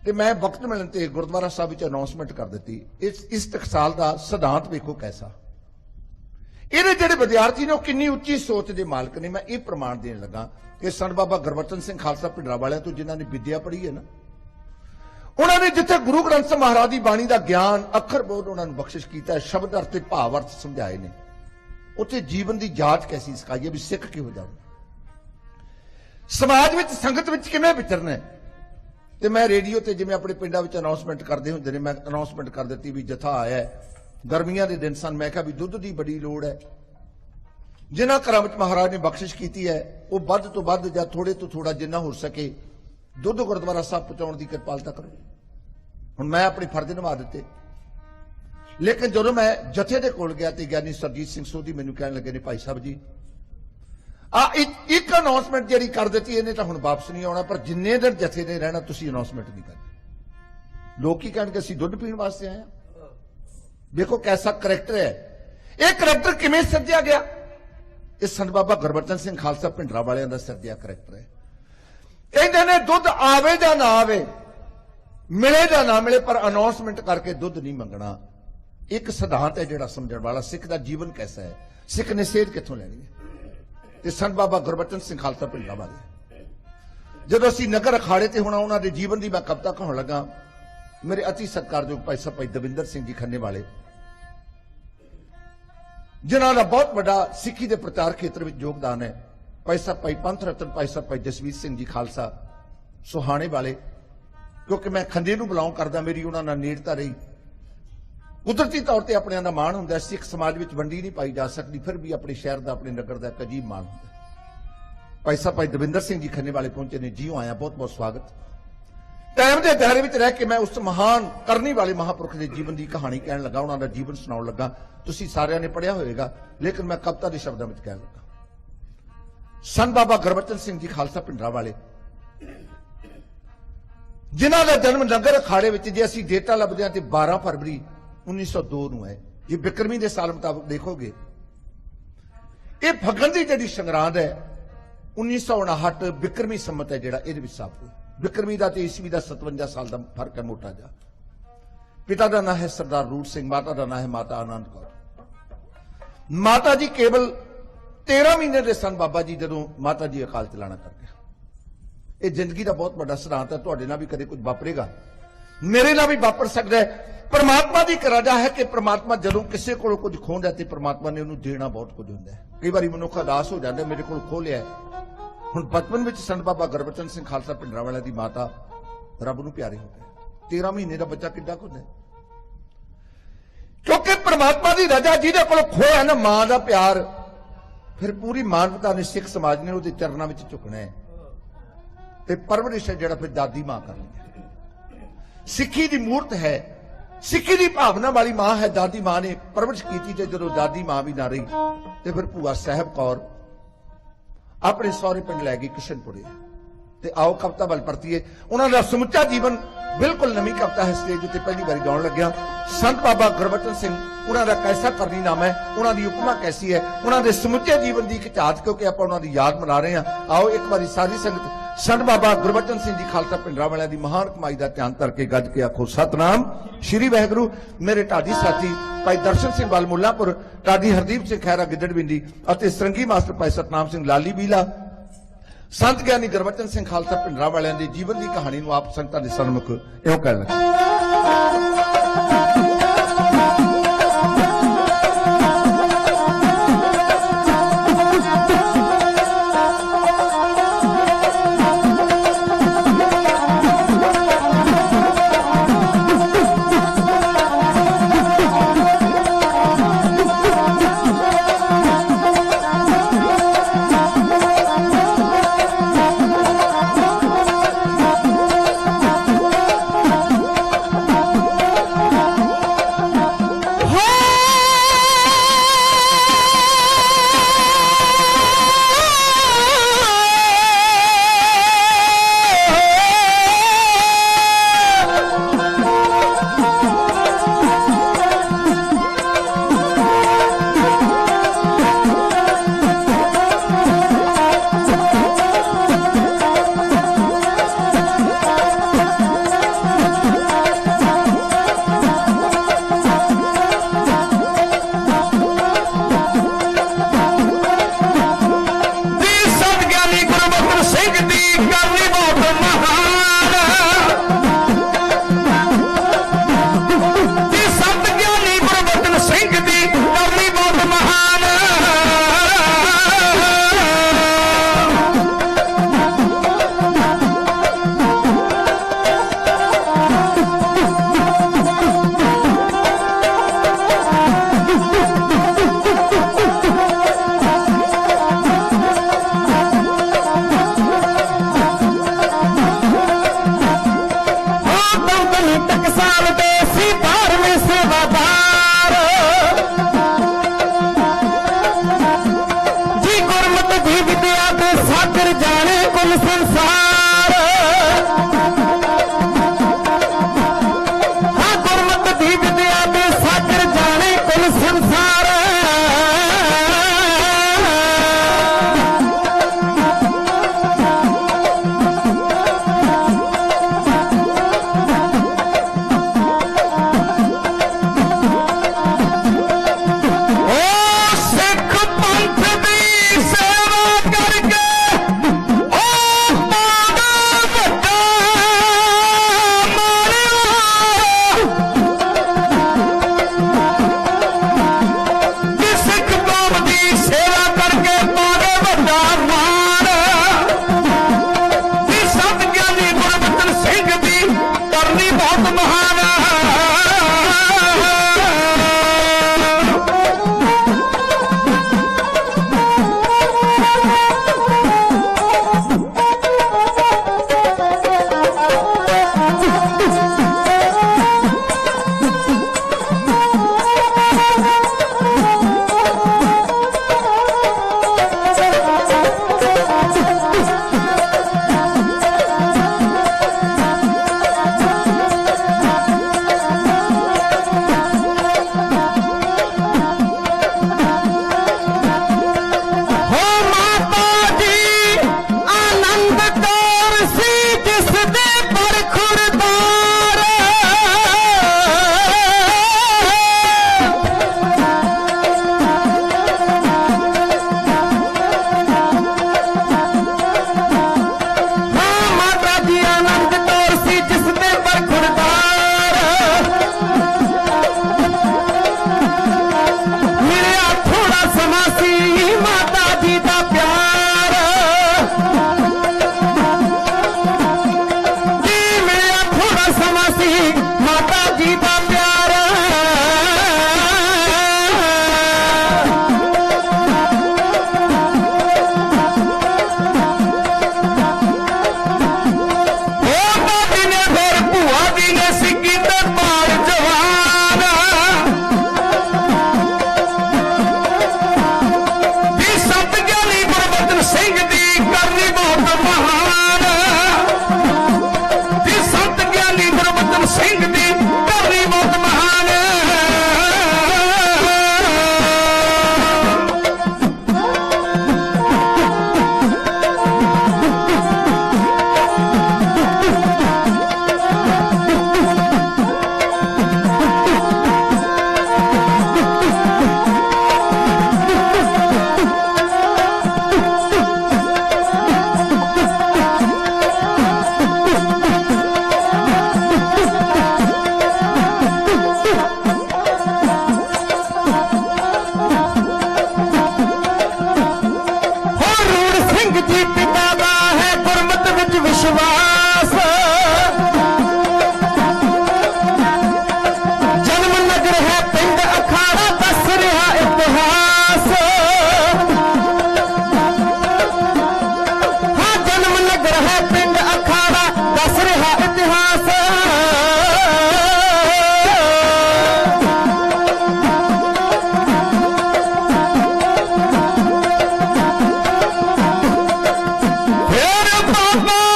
ਤੇ ਮੈਂ ਵਕਤ ਮਿਲਣ ਤੇ ਗੁਰਦੁਆਰਾ ਸਾਹਿਬ ਵਿੱਚ ਅਨਾਉਂਸਮੈਂਟ ਕਰ ਦਿੱਤੀ, ਇਸ ਟਕਸਾਲ ਦਾ ਸਿਧਾਂਤ ਵੇਖੋ ਕੈਸਾ। ਇਹਦੇ ਜਿਹੜੇ ਵਿਦਿਆਰਥੀ ਨੇ ਉਹ ਕਿੰਨੀ ਉੱਚੀ ਸੋਚ ਦੇ ਮਾਲਕ ਨੇ। ਮੈਂ ਇਹ ਪ੍ਰਮਾਣ ਦੇਣ ਲੱਗਾ ਕਿ ਸੰਤ ਬਾਬਾ ਗੁਰਬਚਨ ਸਿੰਘ ਖਾਲਸਾ ਪਿੰਡਰਾ ਵਾਲਿਆਂ ਤੋਂ ਜਿਨ੍ਹਾਂ ਨੇ ਵਿਦਿਆ ਪੜ੍ਹੀ ਹੈ ਨਾ, ਉਹਨਾਂ ਨੇ ਜਿੱਥੇ ਗੁਰੂ ਗ੍ਰੰਥ ਸਾਹਿਬ ਮਹਾਰਾਜ ਦੀ ਬਾਣੀ ਦਾ ਗਿਆਨ ਅੱਖਰ ਬੋਧ ਉਹਨਾਂ ਨੂੰ ਬਖਸ਼ਿਸ਼ ਕੀਤਾ, ਸ਼ਬਦ ਅਰਥ ਤੇ ਭਾਵ ਅਰਥ ਸਮਝਾਏ ਨੇ, ਉੱਥੇ ਜੀਵਨ ਦੀ ਜਾਂਚ ਕੈਸੀ ਸਿਖਾਈ ਹੈ ਵੀ ਸਿੱਖ ਕਿਹੋ ਜਿਹਾ ਸਮਾਜ ਵਿੱਚ ਸੰਗਤ ਵਿੱਚ ਕਿਵੇਂ ਵਿਚਰਨਾ ਹੈ। ਤੇ ਮੈਂ ਰੇਡੀਓ ਤੇ ਜਿਵੇਂ ਆਪਣੇ ਪਿੰਡਾਂ ਵਿੱਚ ਅਨਾਉਂਸਮੈਂਟ ਕਰਦੇ ਹੁੰਦੇ ਨੇ, ਮੈਂ ਅਨਾਉਂਸਮੈਂਟ ਕਰ ਦਿੱਤੀ ਵੀ ਜਥਾ ਆਇਆ ਹੈ। ਗਰਮੀਆਂ ਦੇ ਦਿਨ ਸਨ। ਮੈਂ ਕਿਹਾ ਵੀ ਦੁੱਧ ਦੀ ਬੜੀ ਲੋੜ ਹੈ। ਜਿਨ੍ਹਾਂ ਘਰਾਂ ਵਿੱਚ ਮਹਾਰਾਜ ਨੇ ਬਖਸ਼ਿਸ਼ ਕੀਤੀ ਹੈ ਉਹ ਵੱਧ ਤੋਂ ਵੱਧ ਜਾਂ ਥੋੜੇ ਤੋਂ ਥੋੜਾ ਜਿੰਨਾ ਹੋ ਸਕੇ ਦੁੱਧ ਗੁਰਦੁਆਰਾ ਸਾਹਿਬ ਪਹੁੰਚਾਉਣ ਦੀ ਕਿਰਪਾਲਤਾ ਕਰੋ। ਹੁਣ ਮੈਂ ਆਪਣੇ ਫਰਜ਼ ਨਿਭਾ ਦਿੱਤੇ। ਲੇਕਿਨ ਜਦੋਂ ਮੈਂ ਜਥੇ ਦੇ ਕੋਲ ਗਿਆ ਤੇ ਗਿਆਨੀ ਸੁਰਜੀਤ ਸਿੰਘ ਸੋਢੀ ਮੈਨੂੰ ਕਹਿਣ ਲੱਗੇ ਨੇ, ਭਾਈ ਸਾਹਿਬ ਜੀ ਇੱਕ ਅਨਾਉਂਸਮੈਂਟ ਜਿਹੜੀ ਕਰ ਦਿੱਤੀ ਇਹਨੇ ਤਾਂ ਹੁਣ ਵਾਪਸ ਨਹੀਂ ਆਉਣਾ, ਪਰ ਜਿੰਨੇ ਦਿਨ ਜਥੇ ਨੇ ਰਹਿਣਾ ਤੁਸੀਂ ਅਨਾਉਂਸਮੈਂਟ ਨਹੀਂ ਕਰਨੀ। ਲੋਕ ਕੀ ਕਹਿਣਗੇ ਅਸੀਂ ਦੁੱਧ ਪੀਣ ਵਾਸਤੇ ਆਏ ਹਾਂ। ਦੇਖੋ ਕੈਸਾ ਕਰੈਕਟਰ ਹੈ। ਇਹ ਕਰੈਕਟਰ ਕਿਵੇਂ ਸਿਰਜਿਆ ਗਿਆ? ਇਹ ਸੰਤ ਬਾਬਾ ਗੁਰਬਚਨ ਸਿੰਘ ਖਾਲਸਾ ਪਿੰਡਰਾ ਵਾਲਿਆਂ ਦਾ ਸਿਰਜਿਆ ਕਰੈਕਟਰ ਹੈ। ਕਹਿੰਦੇ ਨੇ ਦੁੱਧ ਆਵੇ ਜਾਂ ਨਾ ਆਵੇ, ਮਿਲੇ ਜਾਂ ਨਾ ਮਿਲੇ, ਪਰ ਅਨਾਉਂਸਮੈਂਟ ਕਰਕੇ ਦੁੱਧ ਨਹੀਂ ਮੰਗਣਾ। ਇੱਕ ਸਿਧਾਂਤ ਹੈ ਜਿਹੜਾ ਸਮਝਣ ਵਾਲਾ। ਸਿੱਖ ਦਾ ਜੀਵਨ ਕੈਸਾ ਹੈ, ਸਿੱਖ ਨੇ ਸੇਧ ਕਿੱਥੋਂ ਲੈਣੀ ਹੈ। ਤੇ ਸੰਤ ਬਾਬਾ ਗੁਰਬਚਨ ਸਿੰਘ ਖਾਲਸਾ ਪਿੰਡਰਾ ਵਾਲੇ ਜਦੋਂ ਅਸੀਂ ਨਗਰ ਅਖਾੜੇ ਤੇ ਹੋਣਾ ਉਹਨਾਂ ਦੇ ਜੀਵਨ ਦੀ ਮੈਂ ਕਵਿਤਾ ਕਹਾਉਣ ਲੱਗਾ। ਮੇਰੇ ਅਤੀ ਸਤਿਕਾਰਯੋਗ ਭਾਈ ਸਾਹਿਬ ਭਾਈ ਦਵਿੰਦਰ ਸਿੰਘ ਜੀ ਖੰਨੇ ਵਾਲੇ, ਜਿਨ੍ਹਾਂ ਦਾ ਬਹੁਤ ਵੱਡਾ ਸਿੱਖੀ ਦੇ ਪ੍ਰਚਾਰ ਖੇਤਰ ਵਿੱਚ ਯੋਗਦਾਨ ਹੈ। ਭਾਈ ਸਾਹਿਬ ਭਾਈ ਪੰਥ ਰਤਨ, ਭਾਈ ਸਾਹਿਬ ਭਾਈ ਜਸਵੀਰ ਸਿੰਘ ਜੀ ਖਾਲਸਾ ਸੁਹਾਣੇ ਵਾਲੇ, ਕਿਉਂਕਿ ਮੈਂ ਖੰਨੇ ਨੂੰ ਬਿਲੋਂਗ ਕਰਦਾ, ਮੇਰੀ ਉਹਨਾਂ ਨਾਲ ਨੇੜਤਾ ਰਹੀ। ਕੁਦਰਤੀ ਤੌਰ ਤੇ ਆਪਣਿਆਂ ਦਾ ਮਾਣ ਹੁੰਦਾ। ਸਿੱਖ ਸਮਾਜ ਵਿੱਚ ਵੰਡੀ ਨਹੀਂ ਪਾਈ ਜਾ ਸਕਦੀ, ਫਿਰ ਵੀ ਆਪਣੇ ਸ਼ਹਿਰ ਦਾ ਆਪਣੇ ਨਗਰ ਦਾ ਇੱਕ ਅਜੀਬ ਮਾਣ ਹੁੰਦਾ। ਭਾਈ ਸਾਹਿਬ ਭਾਈ ਦਵਿੰਦਰ ਸਿੰਘ ਜੀ ਖੰਨੇ ਵਾਲੇ ਪਹੁੰਚੇ ਨੇ। ਜੀਓ ਆਇਆ, ਬਹੁਤ ਬਹੁਤ ਸਵਾਗਤ। ਟਾਈਮ ਦੇ ਦਾਇਰੇ ਵਿੱਚ ਰਹਿ ਕੇ ਮੈਂ ਉਸ ਮਹਾਨ ਕਰਨੀ ਵਾਲੇ ਮਹਾਂਪੁਰਖ ਦੇ ਜੀਵਨ ਦੀ ਕਹਾਣੀ ਕਹਿਣ ਲੱਗਾ, ਉਹਨਾਂ ਦਾ ਜੀਵਨ ਸੁਣਾਉਣ ਲੱਗਾ। ਤੁਸੀਂ ਸਾਰਿਆਂ ਨੇ ਪੜ੍ਹਿਆ ਹੋਵੇਗਾ, ਲੇਕਿਨ ਮੈਂ ਕਵਿਤਾ ਦੇ ਸ਼ਬਦਾਂ ਵਿੱਚ ਕਹਿਣ ਲੱਗਾ। ਸੰਤ ਬਾਬਾ ਗੁਰਬਚਨ ਸਿੰਘ ਜੀ ਖਾਲਸਾ ਪਿੰਡਰਾ ਵਾਲੇ, ਜਿਨ੍ਹਾਂ ਦਾ ਜਨਮ ਨਗਰ ਅਖਾੜੇ ਵਿੱਚ ਜੇ ਅਸੀਂ ਡੇਟਾ ਲੱਭਦੇ ਹਾਂ ਤੇ 12 ਫਰਵਰੀ 1902 ਨੂੰ ਹੈ। ਜੇ ਬਿਕਰਮੀ ਦੇ ਸਾਲ ਮੁਤਾਬਕ ਦੇਖੋਗੇ, ਇਹ ਫੱਗਣ ਦੀ ਜਿਹੜੀ ਸੰਗਰਾਂਦ ਹੈ 1959 ਬਿਕਰਮੀ ਸੰਮਤ ਹੈ ਜਿਹੜਾ ਇਹਦੇ ਵਿੱਚ ਸਾਬਤ ਹੋਇਆ। ਬਿਕਰਮੀ ਦਾ ਤੇ ਈਸਵੀ ਦਾ 57 ਸਾਲ ਦਾ ਫਰਕ ਹੈ ਮੋਟਾ ਜਿਹਾ। ਪਿਤਾ ਦਾ ਨਾਂ ਹੈ ਸਰਦਾਰ ਰੂਟ ਸਿੰਘ, ਮਾਤਾ ਦਾ ਨਾਂ ਹੈ ਮਾਤਾ ਆਨੰਦ ਕੌਰ। ਮਾਤਾ ਜੀ ਕੇਵਲ 13 ਮਹੀਨੇ ਦੇ ਸਨ ਬਾਬਾ ਜੀ ਜਦੋਂ ਮਾਤਾ ਜੀ ਅਕਾਲ ਚਲਾਣਾ ਕਰ ਗਿਆ। ਇਹ ਜ਼ਿੰਦਗੀ ਦਾ ਬਹੁਤ ਵੱਡਾ ਸਿਧਾਂਤ ਹੈ। ਤੁਹਾਡੇ ਨਾਲ ਵੀ ਕਦੇ ਕੁਝ ਵਾਪਰੇਗਾ, ਮੇਰੇ ਨਾਲ ਵੀ ਵਾਪਰ ਸਕਦਾ ਹੈ। परमात्मा की एक राजा है कि परमात्मा जदों किसी को कुछ खोंदा ते परमात्मा ने उन्होंने देना बहुत कुछ होंदा है। कई बार मनुख अदास हो जाता, मेरे को खो लिया हुण। बचपन में संत बाबा गुरबचन सिंह खालसा पिंडरावाले की माता रब नूं प्यारे हो गए। 13 महीने का बच्चा किड्डा कुछ है, क्योंकि परमात्मा की रजा जिहदे कोल खो है ना मां का प्यार, फिर पूरी मानवता ने सिख समाज ने उहदे चरणों में झुकना है ते परवरिश है जिहड़ा फिर दादी मां करनी है। सिक्खी की मूर्त है, सिक्खी की भावना वाली मां है दादी मां ने परवरिश की। जो दादी मां भी ना रही तो फिर भूआ साहब कौर अपने सौरे पिंड लै गई किशनपुरे। ते आओ कविता वल परतीए। उन्होंने समुचा जीवन बिल्कुल नवी कविता है, स्टेज उत्ते पहली बार गाउण लग्या। संत बाबा गुरबचन सिंह उन्होंने कैसा करनी नाम है, उन्होंने उपमा कैसी है, उन्होंने समुचे जीवन की एक झात, क्योंकि आप उन्होंने याद मना रहे हैं। आओ एक बार सारी संगत संत बाबा गुरबचन सिंह जी खालसा पिंडरावालिਆਂ ਦੀ महान कमाई का ध्यान करके गज के आखो सतनाम श्री वाहिगुरू। मेरे ढाडी साथी भाई दर्शन सिंह वाल मुल्लापुर, ढाडी हरदीप सिंह खैरा गिद्दड़बिंडी और सरंगी मास्टर भाई सतनाम सिंह लाली बीला, संत ज्ञानी गुरबचन सिंह खालसा पिंडरावालिਆਂ ਦੇ जीवन की कहानी ਨੂੰ आप संगतां ਦੇ सन्मुख इउं कहण लगे।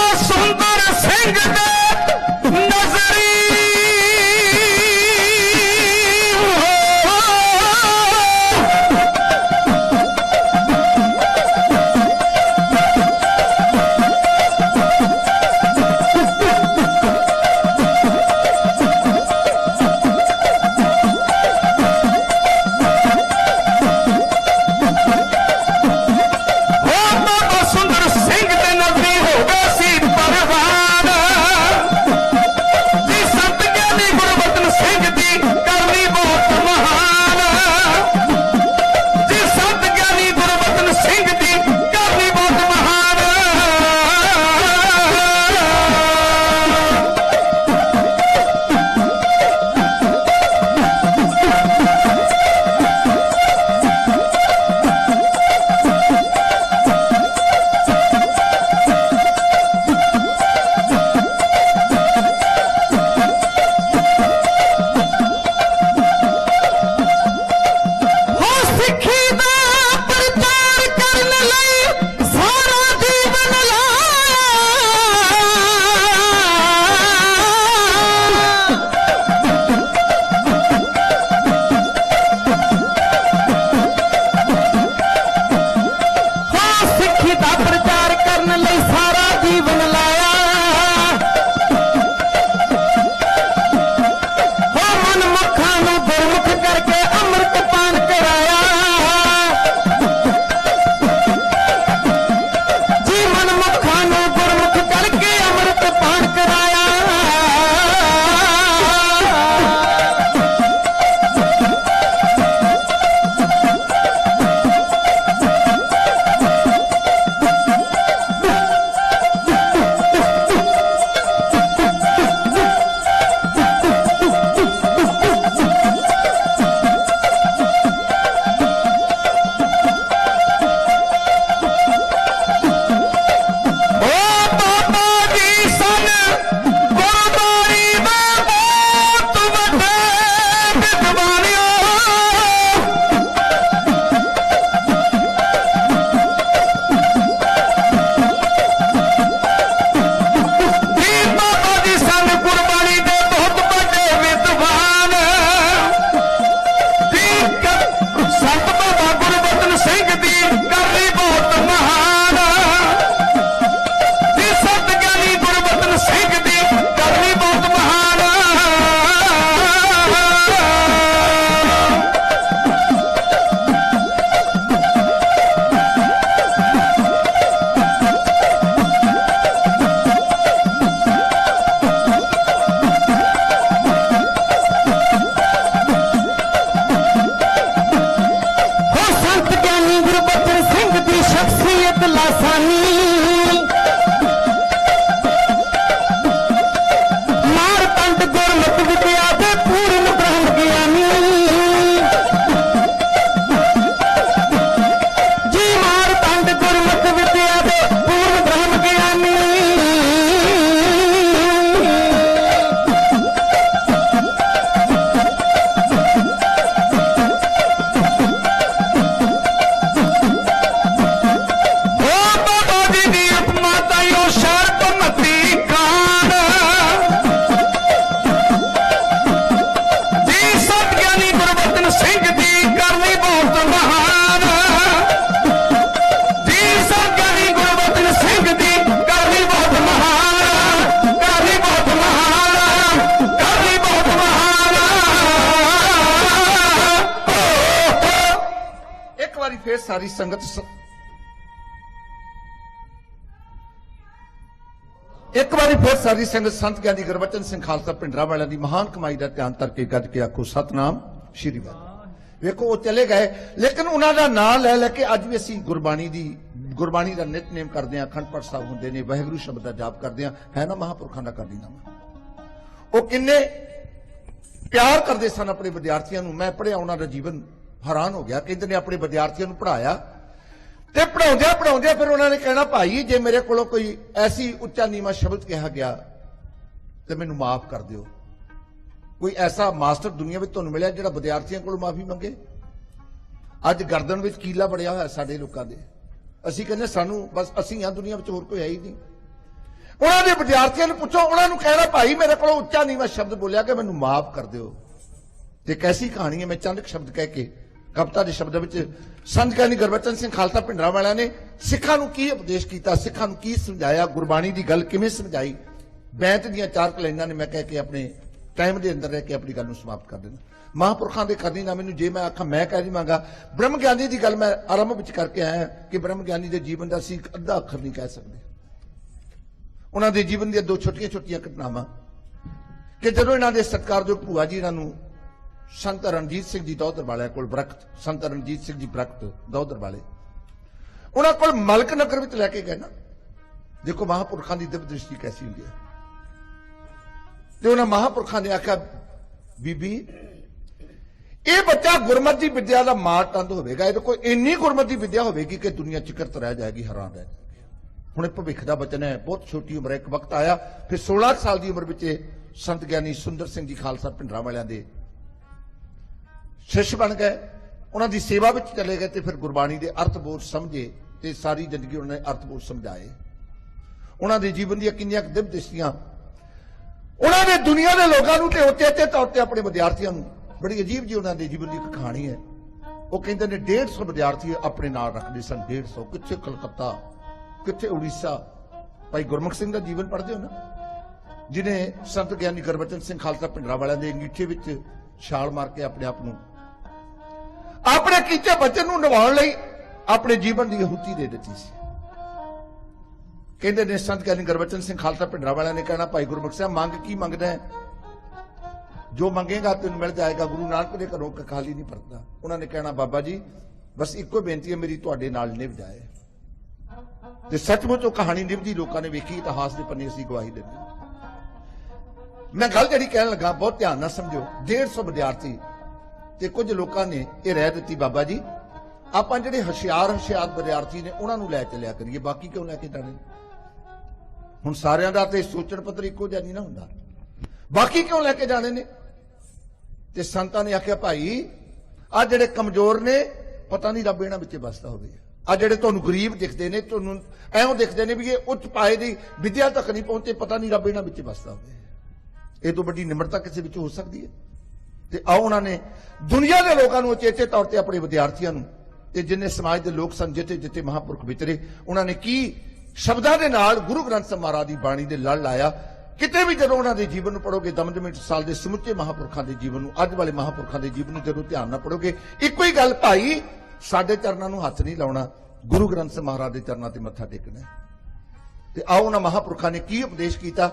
ਬਾਬਾ ਸੁੰਦਰ ਸਿੰਘ ਦੇ ਨਜ਼ਰੀ फिर सारी संगत एक बारी फिर सारी संगत संत ज्ञानी गुरबचन सिंह खालसा पिंडरा वाले की महान कमाई का ध्यान करके गज के आखो सतनाम श्री वाहिगुरू। वेखो वो चले गए लेकिन उन्होंने नाम लै लैके अज भी असी गुरबाणी का नितनेम करते हैं, अखंड पाठ साहब होंगे ने, वाहिगुरू शब्द का जाप करते हैं, है ना महापुरखों का करनी नाम। वो किन्ने प्यार करते सन अपने विद्यार्थियों। मैं पढ़िया उन्होंने जीवन हैरान हो गया। कहते ने अपने विद्यार्थियों पढ़ाया ते पढ़ाउंदे फिर उन्होंने कहना भाई जे मेरे को कोई ऐसी उच्चा नीवा शब्द कहा गया तो मैनू माफ कर दियो। कोई ऐसा मास्टर दुनिया में तुहानू मिलिया जिहड़ा विद्यार्थियों को माफी मंगे? अज गर्दन में कीला बड़िया होया साडे लोकां दे। असीं कहने सानू बस असीं हां दुनिया में, होर कोई है ही नहीं। उन्होंने विद्यार्थियों ने पूछो, उन्होंने कहना भाई मेरे को उच्चा नीवा शब्द बोलिया कि मैनू माफ कर दो। एक ऐसी कहानी है, मैं चंद शब्द कह के कविता के शब्द में संत ज्ञानी गुरबचन सिंह खालसा भिंडरा वाला ने सिखां नूं की उपदेश किया, सिखां नूं की समझाया, गुरबाणी की गल किवें समझाई। बैंत दीयां 4 लाइनां ने मैं कह के अपने टाइम के अंदर रह के अपनी गल नूं समाप्त कर देना। महापुरखों के करनी ना मैनूं जे मैं आखां मैं कह नहीं मांगा। ब्रह्म ज्ञानी की गल मैं आरंभ विच करके आया कि ब्रह्म ज्ञानी के जीवन का असीं अद्धा अखर नहीं कह सकते। उन्होंने जीवन दी 2 छोटियां छोटियां घटनावां कि जदों इन्हां दे सत्कारयोग भूआ जी इन्हां नूं संत रणजीत सिंह जी दौधर वाले कोल बरकत, संत रणजीत सिंह जी बरकत दौधर वाले उन्हां कोल मलक नगर विच लैके गए ना। देखो महापुरखों की दिव्य दृष्टि कैसी हुंदी है। ते उन्हां महापुरखों ने आख्या बीबी ये बच्चा गुरमत की विद्या का मारटंद होगा, ये कोई इन्नी गुरमत की विद्या होगी कि दुनिया चिकरत रह जाएगी, हैरान रह जाएगी। हुणे भविख का वचन है, बहुत छोटी उम्र है। एक वक्त आया फिर 16 साल की उम्र में संत ज्ञानी सुंदर सिंह जी खालसा भिंडरा वालियां दे शिष्य बन गए, उन्होंने सेवा में चले गए। तो फिर गुरबाणी के अर्थबोध समझे तो सारी जिंदगी उन्होंने अर्थबोध समझाए। उन्होंने जीवन दी किन्नियां दिव्य दृष्टियां उन्होंने दुनिया के लोगों को उचेचे तौर पर अपने विद्यार्थियों को बड़ी अजीब जी उन्होंने जीवन की एक कहानी है। वो कहते हैं 150 विद्यार्थी अपने नाल रखते सन। 150 कितने कलकत्ता, कितने उड़ीसा। भाई गुरमुख सिंह का जीवन पढ़ते हो ना, जिन्हें संत ज्ञानी गुरबचन सिंह खालसा भिंडरा वालियां दे अंगीठे विच छाल मार के अपने आप अपने कीचे बचन निभाने लई अपने जीवन की आहुति दे दी सी। कहते ने संत ज्ञानी गुरबचन सिंह खालसा भिंडरा वालियां ने कहना भाई गुरमुख सिंह मंग की मंगदा है, जो मंगेगा तेन मिल जाएगा। गुरु नानक के घरों खाली नहीं परता। उन्होंने कहना बाबा जी बस इको बेनती है मेरी तुहाडे नाल निभ जाए। ते सचमुच वो कहानी निभदी लोगों ने वेखी, इतिहास के पन्ने असीं गवाही दिंदे। मैं गल जिहड़ी कहण लगा बहुत ध्यान नाल समझो। 150 विद्यार्थी ते कुछ लोगों ने यह राय दी बाबा जी आपां जिहड़े होशियार विद्यार्थी ने उन्होंने लै चलिया करिए, बाकी क्यों लैके जाने। हुण सारियां दा ते सोचण पत्तर इक्को जिहा नहीं ना हुंदा, बाकी क्यों लैके जाने ने। ते संतां ने आख्या भाई आ जिहड़े कमजोर ने पता नहीं रब इन्हां विच बसदा होवे, आ जिहड़े तुहानूं गरीब दिखदे ने तुहानूं ऐवें दिखदे ने भी ये उच्च पाए दी विद्या तक नहीं पहुंचे, पता नहीं रब इन्हां विच बसदा होवे। ये तो बड़ी निमरता किसी विच हो सकती है। ते आओ उन्होंने दुनिया के लोगों को उचेचे तौर पर अपने विद्यार्थियों ते जिन्हें समाज के लोग सन जिथे जिथे महापुरख विचरे उन्होंने की शब्दों के नाल गुरु ग्रंथ साहिब महाराज की बाणी दे लड़ लाया। किते भी जो उन्होंने जीवन में पढ़ोगे दमदमी साल के समुचे महापुरखों के जीवन में अज वाले महापुरखों के जीवन में जो ध्यान न पढ़ोगे इको ही गल भाई साडे चरणों में हथ नहीं लाउणा, गुरु ग्रंथ साहिब महाराज के चरणों से मत्था टेकना। ते आओ उन्होंने महापुरखों ने की उपदेश किया,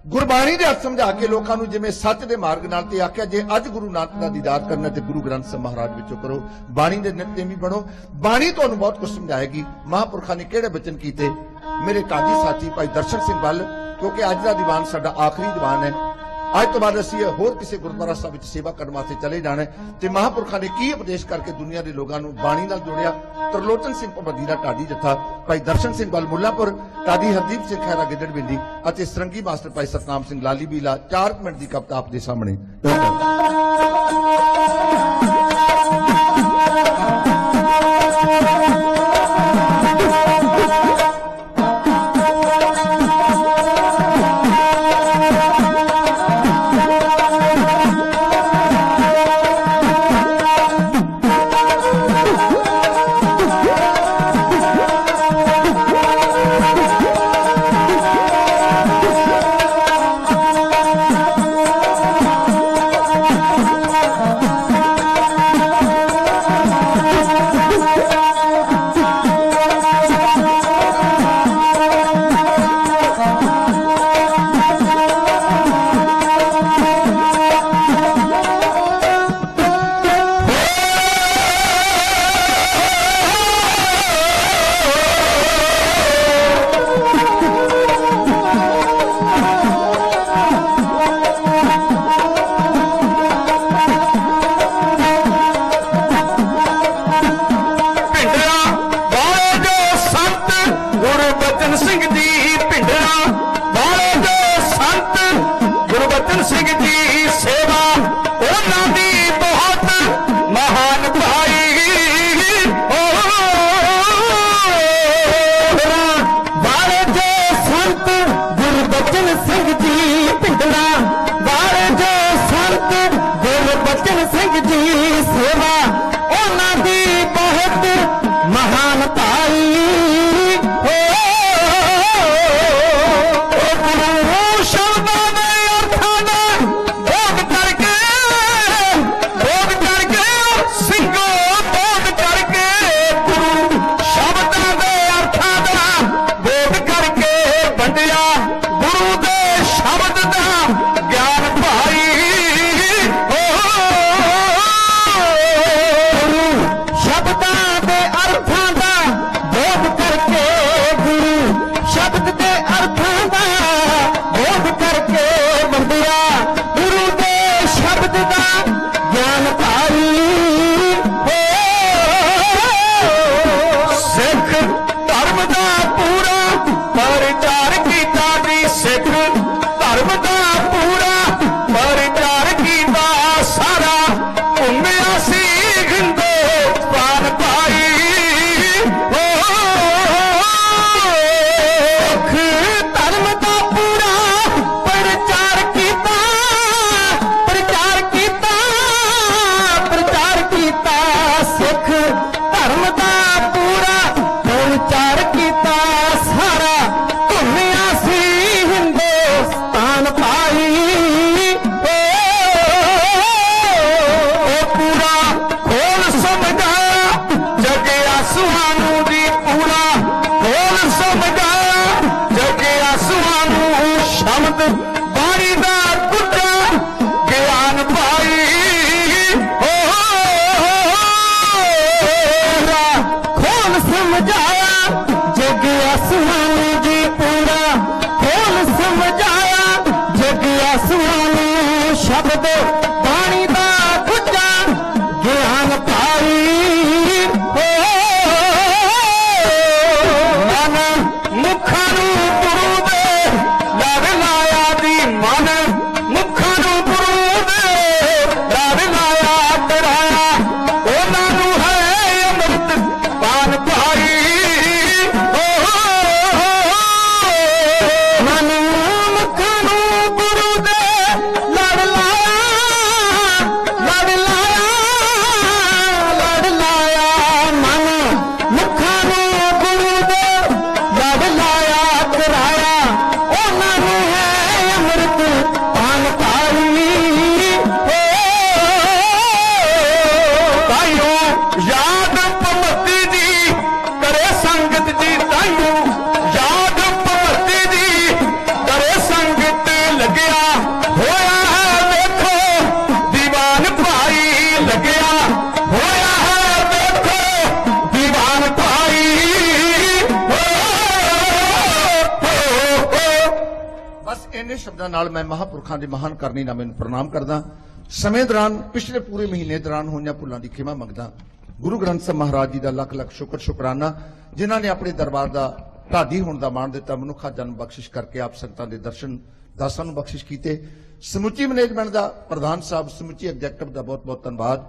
गुरबाणी दे अर्थ समझा के लोगों को जिवें सच दे मार्ग नाल ते आख्या जे अज गुरु नानक दा दीदार करना ते गुरु ग्रंथ साहिब महाराज विचों करो, बाणी दे नित्यनेमी बनो। बाणी तुहानूं बहुत कुछ समझाएगी। महापुरखों ने किहड़े वचन कीते, मेरे काजी साथी भाई दर्शन सिंह बल, क्योंकि अज दा दीवान साडा आखिरी दीवान है, अज तो बाद असीं होर किसी गुरुद्वारा साहिब विच सेवा करने वास्ते चले जाना है। ते महापुरखों ने की उपदेश करके दुनिया के लोगों को बाणी नाल जोड़िया। त्रिलोचन सिंह पाबंदी दा ढाडी जत्था भाई दर्शन सिंह बल मुल्लापुर, ढाडी हरदीप सिंह खैरा गिदड़ बिंदी अते सरंगी मास्टर भाई सतनाम सिंह लाली बीला 4 मिनट की कविता आप दे सामने। ਬਚਨ ਸਿੰਘ ਜੀ ਪਿੰਡਰਾ ਵਾਲੇ ਜੋ ਸੰਤ ਗੁਰਬਚਨ ਸਿੰਘ ਜੀ ਸੇਵਾ ਉਹਨਾਂ ਦੀ ਬਹੁਤ ਮਹਾਨ ਭਾਈ ਹੋ ਗੁਰੂ ਸ਼ਬਦਾਂ ਦੇ ਅਰਥਾਂ ਦਾ ਬੋਧ ਕਰਕੇ ਸਿੰਘੋ ਬੋਧ ਕਰਕੇ ਗੁਰੂ ਸ਼ਬਦਾਂ ਦੇ ਅਰਥਾਂ ਦਾ ਬੋਧ ਕਰਕੇ ਵੰਡਿਆ ਗੁਰੂ ਦੇ ਸ਼ਬਦ ਦਾ ਗਿਆਨ ਭਾਈ ਹੋ ਗੁਰੂ ਸ਼ਬਦਾਂ ਦੇ ਅਰਥਾਂ ਦਾ ਬੋਧ ਕਰਕੇ ਗੁਰੂ ਸ਼ਬਦ ਦੇ ਅਰਥਾਂ ਦਾ ਬੋਧ ਕਰਕੇ ਵੰਡਿਆ ਗੁਰੂ ਦੇ ਸ਼ਬਦ ਦਾ ਗਿਆਨ ਭਾਈ ਹੋ ਸਿੱਖ ਧਰਮ ਦਾ ਪੂਰਾ ਪ੍ਰਚਾਰ ਕੀਤਾ ਜੀ ਸਿੱਖ ਧਰਮ ਦਾ ਪੂਰਾ ਪ੍ਰਚਾਰ ਕੀਤਾ ਸਾਰਾ ਘੁੰਮਿਆ ਸੀ ਹਿੰਦੁਸਤਾਨ ਭਾਈ ਹੋ ਸਿੱਖ ਧਰਮ ਦਾ ਪੂਰਾ ਪ੍ਰਚਾਰ ਕੀਤਾ ਸਿੱਖ ਧਰਮ ਦਾ ਪੂਰਾ ਪ੍ਰਚਾਰ ਕੀਤਾ ਸਾਰਾ ਘੁੰਮਿਆ ਸੀ ਹਿੰਦੁਸਤਾਨ ਭਾਈ ਹੋ ਪੂਰਾ ਖੋਲ ਸਮਝਾਇਆ ਜਗ ਆਸੂਆਂ ਨੂੰ ਜੀ ਪੂਰਾ ਖੋਲ ਸਮਝਾਇਆ ਜਗ ਆਸੂਆਂ ਨੂੰ ਸ਼ਬਦ ਬਾਣੀ ਦਾ ਗੁੱਜਾ ਗਿਆਨ ਭਾਈ ਹੋ ਖੋਲ ਸਮਝਾਇਆ ਜਗ ਆਸੂਆਂ ਨੂੰ ਜੀ ਪੂਰਾ ਖੋਲ ਸਮਝਾਇਆ ਜਗ ਆਸੂਆਂ ਨੂੰ ਸ਼ਬਦ ਬਾਣੀ ਦਾ ਗੁੱਜਾ ਗਿਆਨ ਭਾਈ ਹੋ ਮਨ ਮੁਖਾਂ ਨੂੰ ਗੁਰੂ ਦੇ ਲੜ ਲਾਇਆ ਦੀ ਮਨ ਮੁਖਾਂ ਨੂੰ ਗੁਰੂ ਦੇ ਲੜ ਲਾਇਆ ਕਰਾਇਆ ਉਹਨਾਂ ਨੂੰ ਹੈ ਅੰਮ੍ਰਿਤ ਪਾਨ ਭਾਈ ਹੋ ਮਨ ਮੁਖਾਂ ਨੂੰ ਗੁਰੂ ਦੇ ਲੜ ਲਾਇਆ ਮਨ ਮੁਖਾਂ ਨੂੰ ਗੁਰੂ ਦੇ ਲੜ ਲਾਇਆ ਕਰਾਇਆ ਉਹਨਾਂ ਨੂੰ ਹੈ ਅੰਮ੍ਰਿਤ ਪਾਨ ਭਾਈ ਹੋ ਤਾਈਓ ਯਾਦ ਭਗਤੀ ਦੀ ਕਰੇ ਸੰਗਤ ਜੀ ਤਾਈਓ ਯਾਦ ਭਗਤੀ ਦੀ ਕਰੇ ਸੰਗਤ ਲੱਗਿਆ ਹੋਇਆ ਹੈ ਦੇਖੋ ਦੀਵਾਨ ਭਾਈ ਲੱਗਿਆ ਹੋਇਆ ਹੈ ਦੇਖੋ ਦੀਵਾਨ ਭਾਈ ਹੋ ਬਸ ਇੰਨੇ ਸ਼ਬਦਾਂ ਨਾਲ ਮੈਂ ਮਹਾਂਪੁਰਖਾਂ ਦੇ ਮਹਾਨ ਕਰਨੀ ਨਾਮੇ ਨੂੰ ਪ੍ਰਣਾਮ ਕਰਦਾ ਸਮੇਂ ਦੌਰਾਨ ਪਿਛਲੇ ਪੂਰੇ ਮਹੀਨੇ ਦੌਰਾਨ ਹੋਈਆਂ ਭੁੱਲਾਂ ਦੀ ਖਿਮਾ ਮੰਗਦਾ ਗੁਰੂ ਗ੍ਰੰਥ ਸਾਹਿਬ ਮਹਾਰਾਜ ਜੀ ਦਾ ਲੱਖ ਲੱਖ ਸ਼ੁਕਰਾਨਾ ਜਿਨ੍ਹਾਂ ਨੇ ਆਪਣੇ ਦਰਬਾਰ ਦਾ ਢਾਡੀ ਹੋਣ ਦਾ ਮਾਣ ਦਿੱਤਾ ਮਨੁੱਖਾ ਜਨਮ ਬਖਸ਼ਿਸ਼ ਕਰਕੇ ਆਪ ਸੰਗਤਾਂ ਦੇ ਦਰਸ਼ਨ ਦਾਸਾਂ ਨੂੰ ਬਖਸ਼ਿਸ਼ ਕੀਤੇ ਸਮੁੱਚੀ ਮੈਨੇਜਮੈਂਟ ਦਾ ਪ੍ਰਧਾਨ ਸਾਹਿਬ ਸਮੁੱਚੀ ਐਗਜ਼ੈਕਟਿਵ ਦਾ ਬਹੁਤ ਬਹੁਤ ਧੰਨਵਾਦ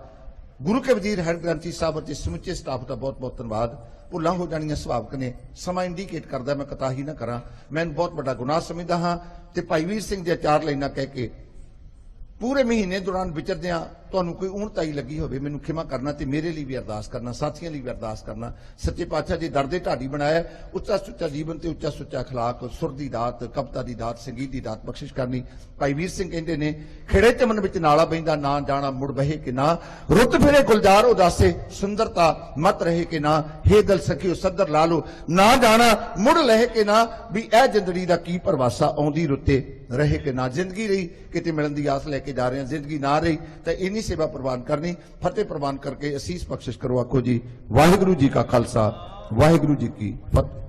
ਗੁਰੂ ਕੇ ਵਜ਼ੀਰ ਹੈਡ ਗ੍ਰੰਥੀ ਸਾਹਿਬ ਅਤੇ ਸਮੁੱਚੇ ਸਟਾਫ ਦਾ ਬਹੁਤ ਬਹੁਤ ਧੰਨਵਾਦ ਭੁੱਲਾਂ ਹੋ ਜਾਣੀਆਂ ਸੁਭਾਵਿਕ ਨੇ ਸਮਾਂ ਇੰਡੀਕੇਟ ਕਰਦਾ ਮੈਂ ਕਤਾਹੀ ਨਾ ਕਰਾਂ ਮੈਂ ਬਹੁਤ ਵੱਡਾ ਗੁਨਾਹ ਸਮਝਦਾ ਹਾਂ ਤੇ ਭਾਈ ਵੀਰ ਸਿੰਘ ਦੇ ਚਾਰ ਲਾਈਨਾਂ ਕਹਿ ਕੇ ਪੂਰੇ ਮਹੀਨੇ ਦੌਰਾਨ ਵਿਚਰਦਿਆਂ ਤੁਹਾਨੂੰ ਕੋਈ ਊਣਤਾਈ ਲੱਗੀ ਹੋਵੇ ਮੈਨੂੰ ਖਿਮਾ ਕਰਨਾ ਤੇ ਮੇਰੇ ਲਈ ਵੀ ਅਰਦਾਸ ਕਰਨਾ ਸਾਥੀਆਂ ਲਈ ਵੀ ਅਰਦਾਸ ਕਰਨਾ ਸੱਚੇ ਪਾਤਸ਼ਾਹ ਜੀ ਦਰ ਦੇ ਢਾਡੀ ਬਣਾਇਆ ਉੱਚਾ ਸੁੱਚਾ ਜੀਵਨ ਤੇ ਉੱਚਾ ਸੁੱਚਾ ਅਖਲਾਕ ਸੁਰ ਦੀ ਦਾਤ ਕਵਿਤਾ ਦੀ ਦਾਤ ਸੰਗੀਤ ਦੀ ਦਾਤ ਬਖਸ਼ਿਸ਼ ਕਰਨੀ ਭਾਈ ਵੀਰ ਸਿੰਘ ਕਹਿੰਦੇ ਨੇ ਖੇੜੇ ਚਮਨ ਵਿੱਚ ਨਾਲਾ ਬਹਿੰਦਾ ਨਾ ਜਾਣਾ ਮੁੜ ਬਹੇ ਕਿ ਨਾ ਰੁੱਤ ਫਿਰੇ ਗੁਲਜ਼ਾਰ ਉਦਾਸੇ ਸੁੰਦਰਤਾ ਮਤ ਰਹੇ ਕਿ ਨਾ ਹੇ ਦਿਲ ਸਖੀਓ ਸੱਦਰ ਲਾ ਲੋ ਨਾ ਜਾਣਾ ਮੁੜ ਲਹੇ ਕਿ ਨਾ ਵੀ ਇਹ ਜ਼ਿੰਦਗੀ ਦਾ ਕੀ ਪਰਵਾਸਾ ਆਉਂਦੀ ਰੁੱਤੇ ਰਹੇ ਕਿ ਨਾ ਜ਼ਿੰਦਗੀ ਰਹੀ ਕਿਤੇ ਮਿਲਣ ਦੀ ਆਸ ਲੈ ਕੇ ਜਾ ਰਹੇ ਹਾਂ ਜ਼ਿੰਦਗੀ ਨਾ ਰਹੀ ਤਾਂ ਇੰਨੀ ਸੇਵਾ ਪ੍ਰਵਾਨ ਕਰਨੀ ਫਤਿਹ ਪ੍ਰਵਾਨ ਕਰਕੇ ਅਸੀਸ ਬਖਸ਼ਿਸ਼ ਕਰੋ ਆਖੋ ਜੀ ਵਾਹਿਗੁਰੂ ਜੀ ਕਾ ਖਾਲਸਾ ਵਾਹਿਗੁਰੂ ਜੀ ਕੀ ਫਤਿਹ।